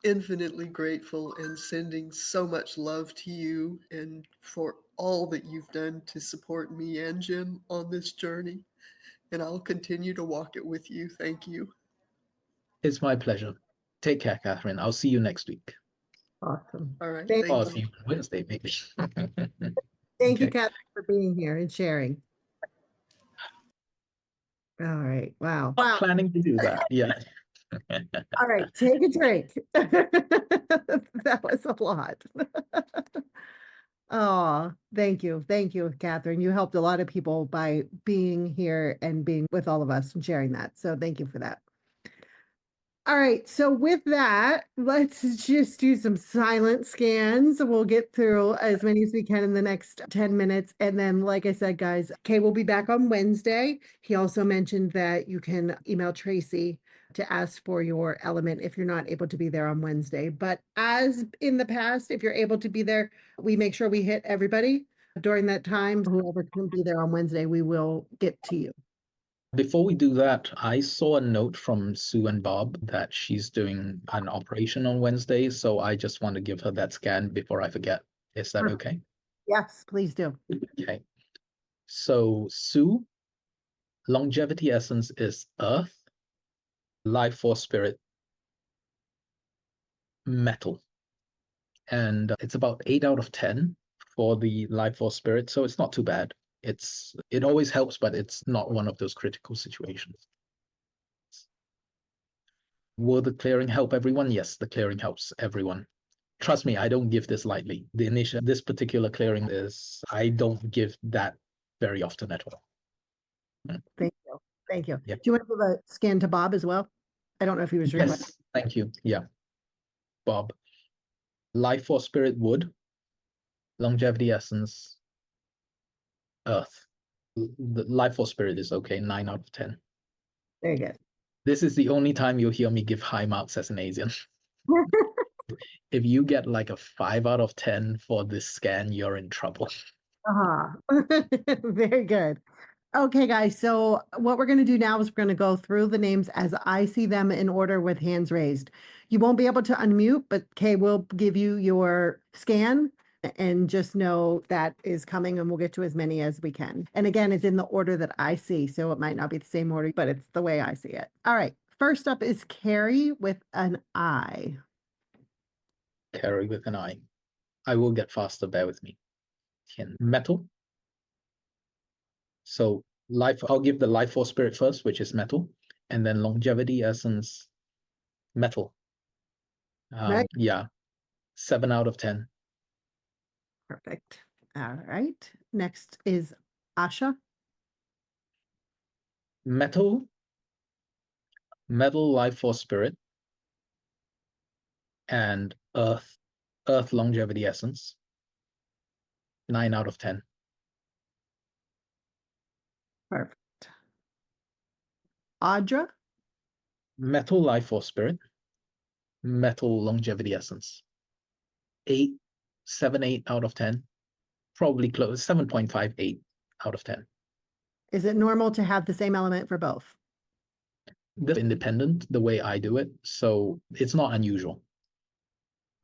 Speaker 4: infinitely grateful and sending so much love to you and for all that you've done to support me and Jim on this journey. And I'll continue to walk it with you. Thank you.
Speaker 2: It's my pleasure. Take care, Catherine. I'll see you next week.
Speaker 1: Awesome.
Speaker 4: All right.
Speaker 1: Thank,
Speaker 2: Oh,
Speaker 4: Thank
Speaker 2: see
Speaker 4: you.
Speaker 2: you on Wednesday, maybe.
Speaker 1: thank you,
Speaker 2: Okay.
Speaker 1: Catherine, for being here and sharing. All right. Wow.
Speaker 2: Not
Speaker 1: Wow.
Speaker 2: planning to do that. Yeah.
Speaker 1: All right. Take a drink. That was a lot. Oh, thank you. Thank you, Catherine. You helped a lot of people by being here and being with all of us and sharing that. So thank you for that. All right. So with that, let's just do some silent scans. We'll get through as many as we can in the next 10 minutes. And then, like I said, guys, Kay will be back on Wednesday. He also mentioned that you can email Tracy to ask for your element if you're not able to be there on Wednesday. But as in the past, if you're able to be there, we make sure we hit everybody during that time. Whoever can be there on Wednesday, we will get to you.
Speaker 2: Before we do that, I saw a note from Sue and Bob that she's doing an operation on Wednesday. So I just want to give her that scan before I forget. Is that
Speaker 1: Perfect.
Speaker 2: okay?
Speaker 1: Yes, please do.
Speaker 2: Okay. So Sue, longevity essence is earth, life force spirit, metal. And it's about 8 out of 10 for the life force spirit. So it's not too bad. It always helps, but it's not one of those critical situations. Will the clearing help everyone? Yes, the clearing helps everyone. Trust me, I don't give this lightly. This particular clearing I don't give that very often at all.
Speaker 1: Thank you. Thank you.
Speaker 2: Yeah.
Speaker 1: Do you want to give a scan to Bob as well? I don't know if he was requesting.
Speaker 2: Yes, thank you. Yeah. Bob. Life force spirit wood, longevity essence, earth. The life force spirit is okay, 9 out of 10.
Speaker 1: Very good.
Speaker 2: This is the only time you'll hear me give high marks as an Asian. If you get like a 5 out of 10 for this scan, you're in trouble.
Speaker 1: Very good. Okay, guys. So what we're going to do now is we're going to go through the names as I see them in order with hands raised. You won't be able to unmute, but Kay will give you your scan and just know that is coming and we'll get to as many as we can. And again, it's in the order that I see. So it might not be the same order, but it's the way I see it. All right. First up is Carrie with an I.
Speaker 2: Carry with an I. I will get faster, bear with me. Metal. So I'll give the life force spirit first, which is metal, and then longevity essence, metal.
Speaker 1: Right.
Speaker 2: Yeah, 7 out of 10.
Speaker 1: Perfect. All right. Next is Asha.
Speaker 2: Metal life force spirit, and earth longevity essence, 9 out of 10.
Speaker 1: Perfect. Audra.
Speaker 2: Metal life force spirit, metal longevity essence, 7, 8 out of 10. Probably close, 7.58 out of 10.
Speaker 1: Is it normal to have the same element for both?
Speaker 2: This is independent the way I do it, so it's not unusual.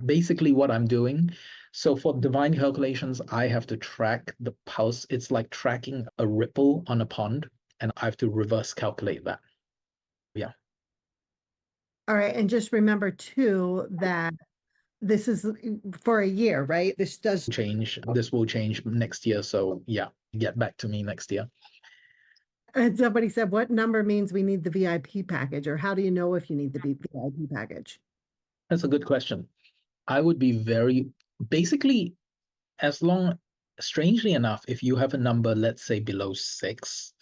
Speaker 2: Basically what I'm doing, so for divine calculations, I have to track the pulse. It's like tracking a ripple on a pond, and I have to reverse calculate that. Yeah.
Speaker 1: All right. And just remember too that this is for a year, right? This does
Speaker 2: Change. This will change next year. So yeah, get back to me next year.
Speaker 1: And somebody said, what number means we need the VIP package, or how do you know if you need the VIP package?
Speaker 2: That's a good question. I would be basically, strangely enough, if you have a number, let's say below 6,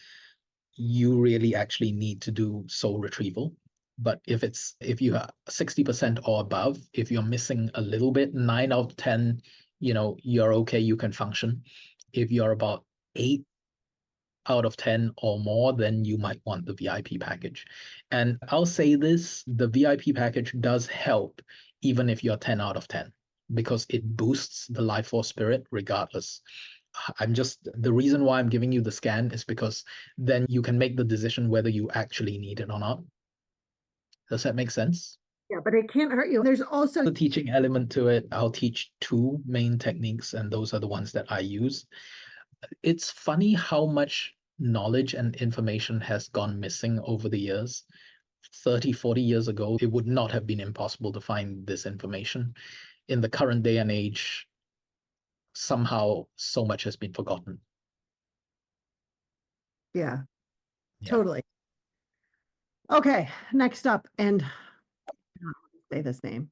Speaker 2: you really actually need to do soul retrieval. But if you are 60% or above, if you're missing a little bit, 9 out of 10, you're okay, you can function. If you're about 8 out of 10 or more, then you might want the VIP package. And I'll say this, the VIP package does help even if you're 10 out of 10, because it boosts the life force spirit regardless. The reason why I'm giving you the scan is because then you can make the decision whether you actually need it or not. Does that make sense?
Speaker 1: Yeah, but it can't hurt you. There's also
Speaker 2: The teaching element to it. I'll teach 2 main techniques, and those are the ones that I use. It's funny how much knowledge and information has gone missing over the years. 30, 40 years ago, it would not have been impossible to find this information. in the current day and age, somehow so much has been forgotten.
Speaker 1: Yeah,
Speaker 2: Yeah.
Speaker 1: totally. Okay, next up, and I don't know how to say this name.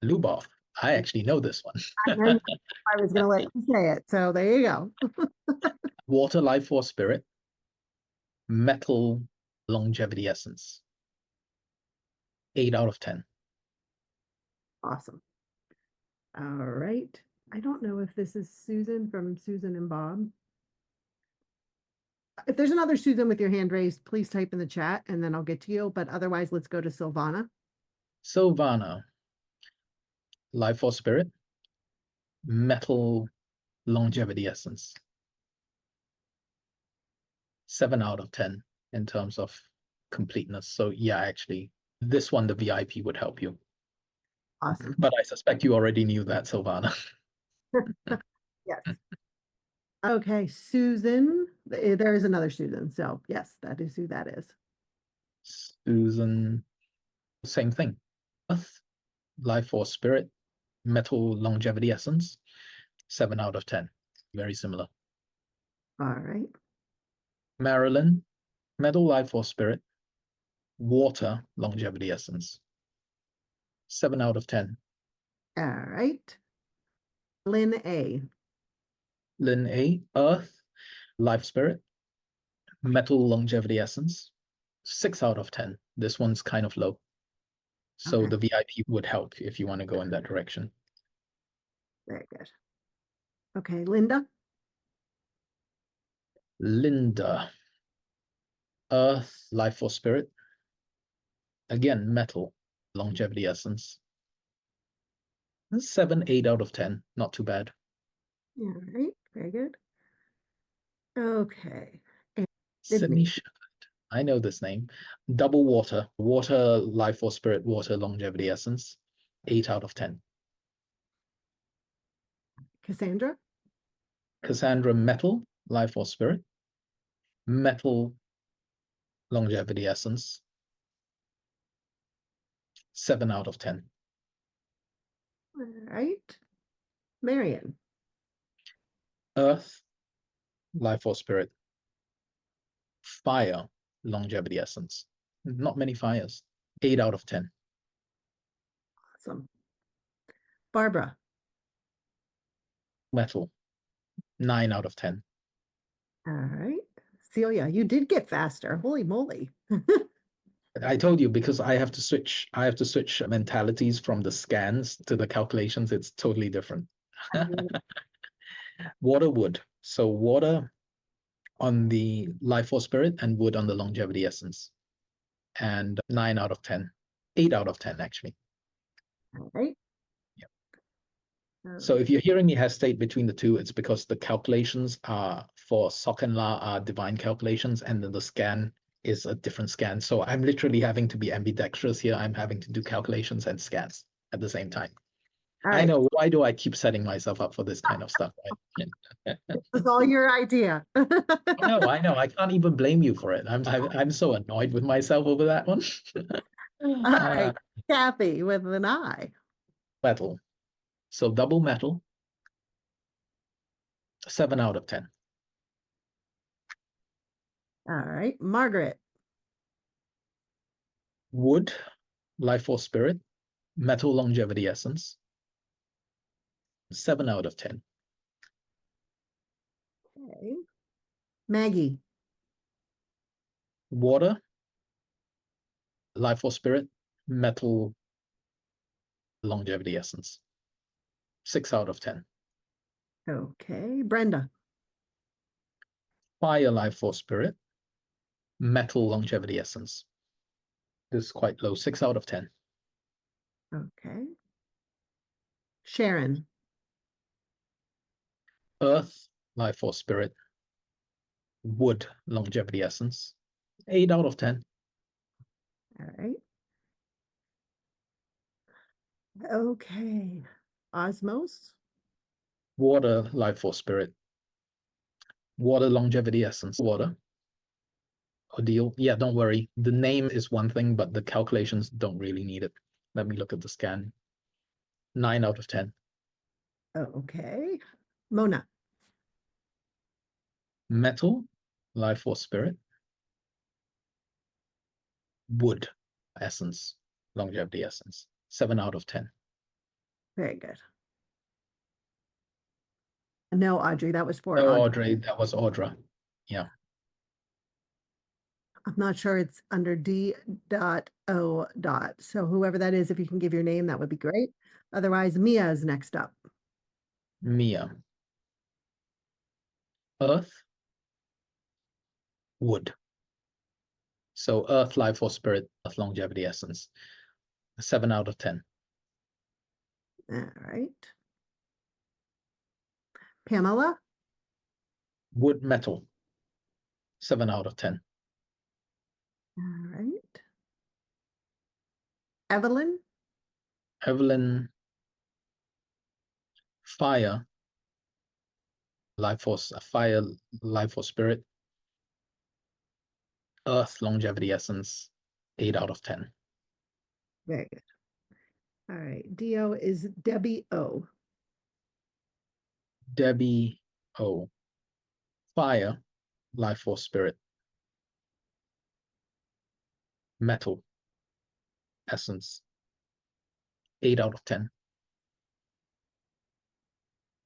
Speaker 2: Lubov. I actually know this one.
Speaker 1: I know I was going to let you say it, so there you go.
Speaker 2: Water, life force, spirit. Metal, longevity, essence. 8 out of 10.
Speaker 1: Awesome. All right. I don't know if this is Susan from Susan and Bob. If there's another Susan with your hand raised, please type in the chat and then I'll get to you. But otherwise, let's go to Silvana.
Speaker 2: Silvana. Life force, spirit. Metal, longevity, essence. 7 out of 10 in terms of completeness. So yeah, actually, this one, the VIP would help you.
Speaker 1: Awesome.
Speaker 2: But I suspect you already knew that, Silvana.
Speaker 1: Yes. Okay, Susan. There is another Susan. So yes, that is who that is.
Speaker 2: Susan, same thing. Earth, life force, spirit, metal, longevity, essence. 7 out of 10. Very similar.
Speaker 1: All right.
Speaker 2: Marilyn, metal, life force, spirit, water, longevity, essence. 7 out of 10.
Speaker 1: All right. Lynn A.
Speaker 2: Lynn A, earth, life spirit, metal, longevity, essence. 6 out of 10. This one's kind of low. So
Speaker 1: Okay.
Speaker 2: the VIP would help if you want to go in that direction.
Speaker 1: Very good. Okay, Linda.
Speaker 2: Linda, earth, life force, spirit. Again, metal, longevity, essence. 7, 8 out of 10. Not too bad.
Speaker 1: All right. Very good. Okay. And
Speaker 2: Sydney
Speaker 1: Sydney.
Speaker 2: Shepherd. I know this name. Double water. Water, life force, spirit, water, longevity, essence. 8 out of 10.
Speaker 1: Cassandra.
Speaker 2: Cassandra, metal, life force, spirit. Metal, longevity, essence. 7 out of 10.
Speaker 1: All right. Marion.
Speaker 2: Earth, life force, spirit. Fire, longevity, essence. Not many fires. 8 out of 10.
Speaker 1: Awesome. Barbara.
Speaker 2: Metal, 9 out of 10.
Speaker 1: All right. Celia, you did get faster. Holy moly.
Speaker 2: I told you, because I have to switch mentalities from the scans to the calculations. It's totally different. Water, wood. So water on the life force, spirit, and wood on the longevity, essence. And 9 out of 10. 8 out of 10, actually.
Speaker 1: All right.
Speaker 2: Yeah. So if you're hearing me hesitate between the two, it's because the calculations are for Sok and La are divine calculations, and then the scan is a different scan. So I'm literally having to be ambidextrous here. I'm having to do calculations and scans at the same time.
Speaker 1: All
Speaker 2: I
Speaker 1: right.
Speaker 2: know. Why do I keep setting myself up for this kind of stuff? Right?
Speaker 1: It was all your idea.
Speaker 2: I know. I can't even blame you for it. I'm so annoyed with myself over that one.
Speaker 1: All right. Kathy with an I.
Speaker 2: Metal. So double metal. 7 out of 10.
Speaker 1: All right. Margaret.
Speaker 2: Wood, life force, spirit, metal, longevity, essence. 7 out of 10.
Speaker 1: Okay. Maggie.
Speaker 2: Water, life force, spirit, metal, longevity, essence. 6 out of 10.
Speaker 1: Okay. Brenda.
Speaker 2: Fire, life force, spirit, metal, longevity, essence. This is quite low. 6 out of 10.
Speaker 1: Okay. Sharon.
Speaker 2: Earth, life force, spirit, wood, longevity, essence. 8 out of 10.
Speaker 1: All right. Okay. Osmos.
Speaker 2: Water, life force, spirit, water, longevity, essence. Water. Ordeal. Yeah, don't worry. The name is one thing, but the calculations don't really need it. Let me look at the scan. 9 out of 10.
Speaker 1: Oh, okay. Mona.
Speaker 2: Metal, life force spirit. Wood, essence, longevity essence. 7 out of 10.
Speaker 1: Very good. No, Audrey, that was for
Speaker 2: No,
Speaker 1: Audrey.
Speaker 2: Audrey, that was Audra. Yeah.
Speaker 1: I'm not sure it's under D.O. So whoever that is, if you can give your name, that would be great. Otherwise, Mia is next up.
Speaker 2: Mia. Earth, wood. So earth, life force spirit, earth, longevity essence. 7 out of 10.
Speaker 1: All right. Pamela.
Speaker 2: Wood, metal. 7 out of 10.
Speaker 1: All right. Evelyn.
Speaker 2: Evelyn, fire, life force, fire, life force spirit. Earth, longevity essence. 8 out of 10.
Speaker 1: Very good. All right. D.O. is Debbie O.
Speaker 2: Debbie O. Fire, life force spirit. Metal, essence. 8 out of 10.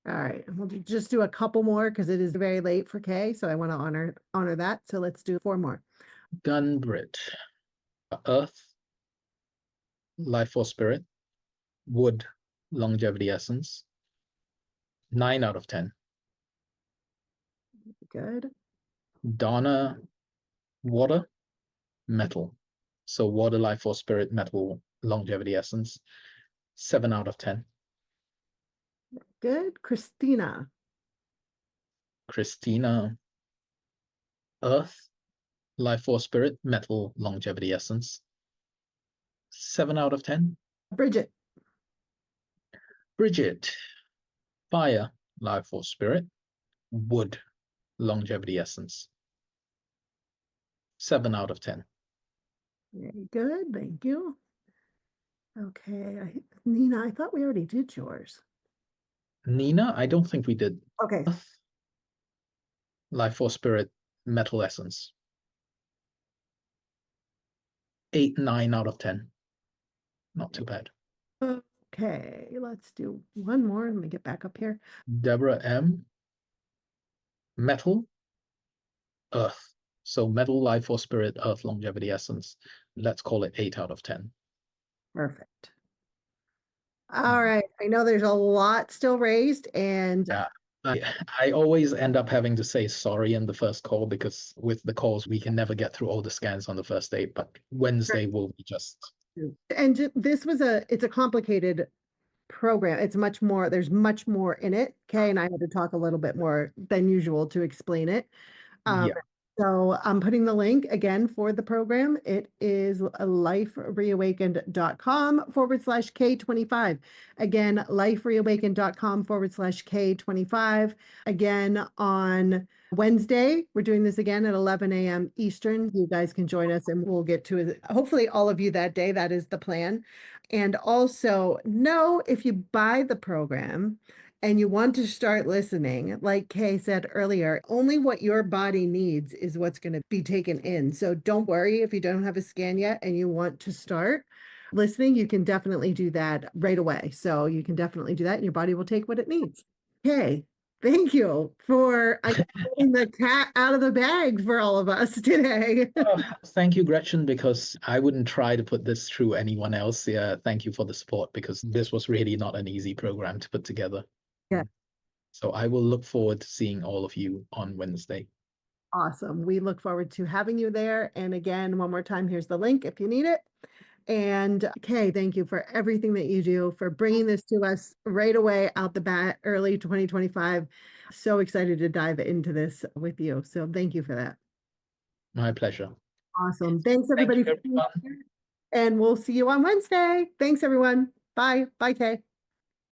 Speaker 1: All right. We'll just do a couple more because it is very late for Kay. So I want to honor that. So let's do 4 more.
Speaker 2: Gunbrit. Earth, life force spirit. Wood, longevity essence. 9 out of 10.
Speaker 1: Good.
Speaker 2: Donna, water, metal. So water, life force spirit, metal, longevity essence. 7 out of 10.
Speaker 1: Good. Christina.
Speaker 2: Christina, earth, life force spirit, metal, longevity essence. 7 out of 10.
Speaker 1: Bridget.
Speaker 2: Bridget, fire, life force spirit, wood, longevity essence. 7 out of 10.
Speaker 1: Very good. Thank you. Okay. Nina, I thought we already did yours.
Speaker 2: Nina, I don't think we did.
Speaker 1: Okay.
Speaker 2: Earth, life force spirit, metal essence. 8, 9 out of 10. Not too bad.
Speaker 1: Okay. Let's do one more. Let me get back up here.
Speaker 2: Deborah M. Metal, earth. So metal, life force spirit, earth, longevity essence. Let's call it 8 out of 10.
Speaker 1: Perfect. All right. I know there's a lot still raised, and
Speaker 2: Yeah. I always end up having to say sorry in the first call because with the calls, we can never get through all the scans on the first day, but Wednesday will be just.
Speaker 1: this was it's a complicated program. It's much more, there's much more in it. Kay and I had to talk a little bit more than usual to explain it.
Speaker 2: Yeah.
Speaker 1: So I'm putting the link again for the program. It is lifereawakened.com/K25. Again, lifereawakened.com/K25. Again, on Wednesday, we're doing this again at 11 a.m. Eastern. You guys can join us and we'll get to it. Hopefully all of you that day. That is the plan. And also know if you buy the program and you want to start listening, like Kay said earlier, only what your body needs is what's going to be taken in. So don't worry if you don't have a scan yet and you want to start listening, you can definitely do that right away. So you can definitely do that and your body will take what it needs. Okay. Thank you for getting the cat out of the bag for all of us today.
Speaker 2: Thank you, Gretchen, because I wouldn't try to put this through anyone else. Yeah, thank you for the support because this was really not an easy program to put together.
Speaker 1: Yeah.
Speaker 2: So I will look forward to seeing all of you on Wednesday.
Speaker 1: Awesome. We look forward to having you there. And again, one more time, here's the link if you need it. And Kay, thank you for everything that you do, for bringing this to us right away out the bat, early 2025. So excited to dive into this with you. So thank you for that.
Speaker 2: My pleasure.
Speaker 1: Awesome. Thanks, everybody.
Speaker 2: Thank you, everyone.
Speaker 1: And we'll see you on Wednesday. Thanks, everyone. Bye. Bye, Kay.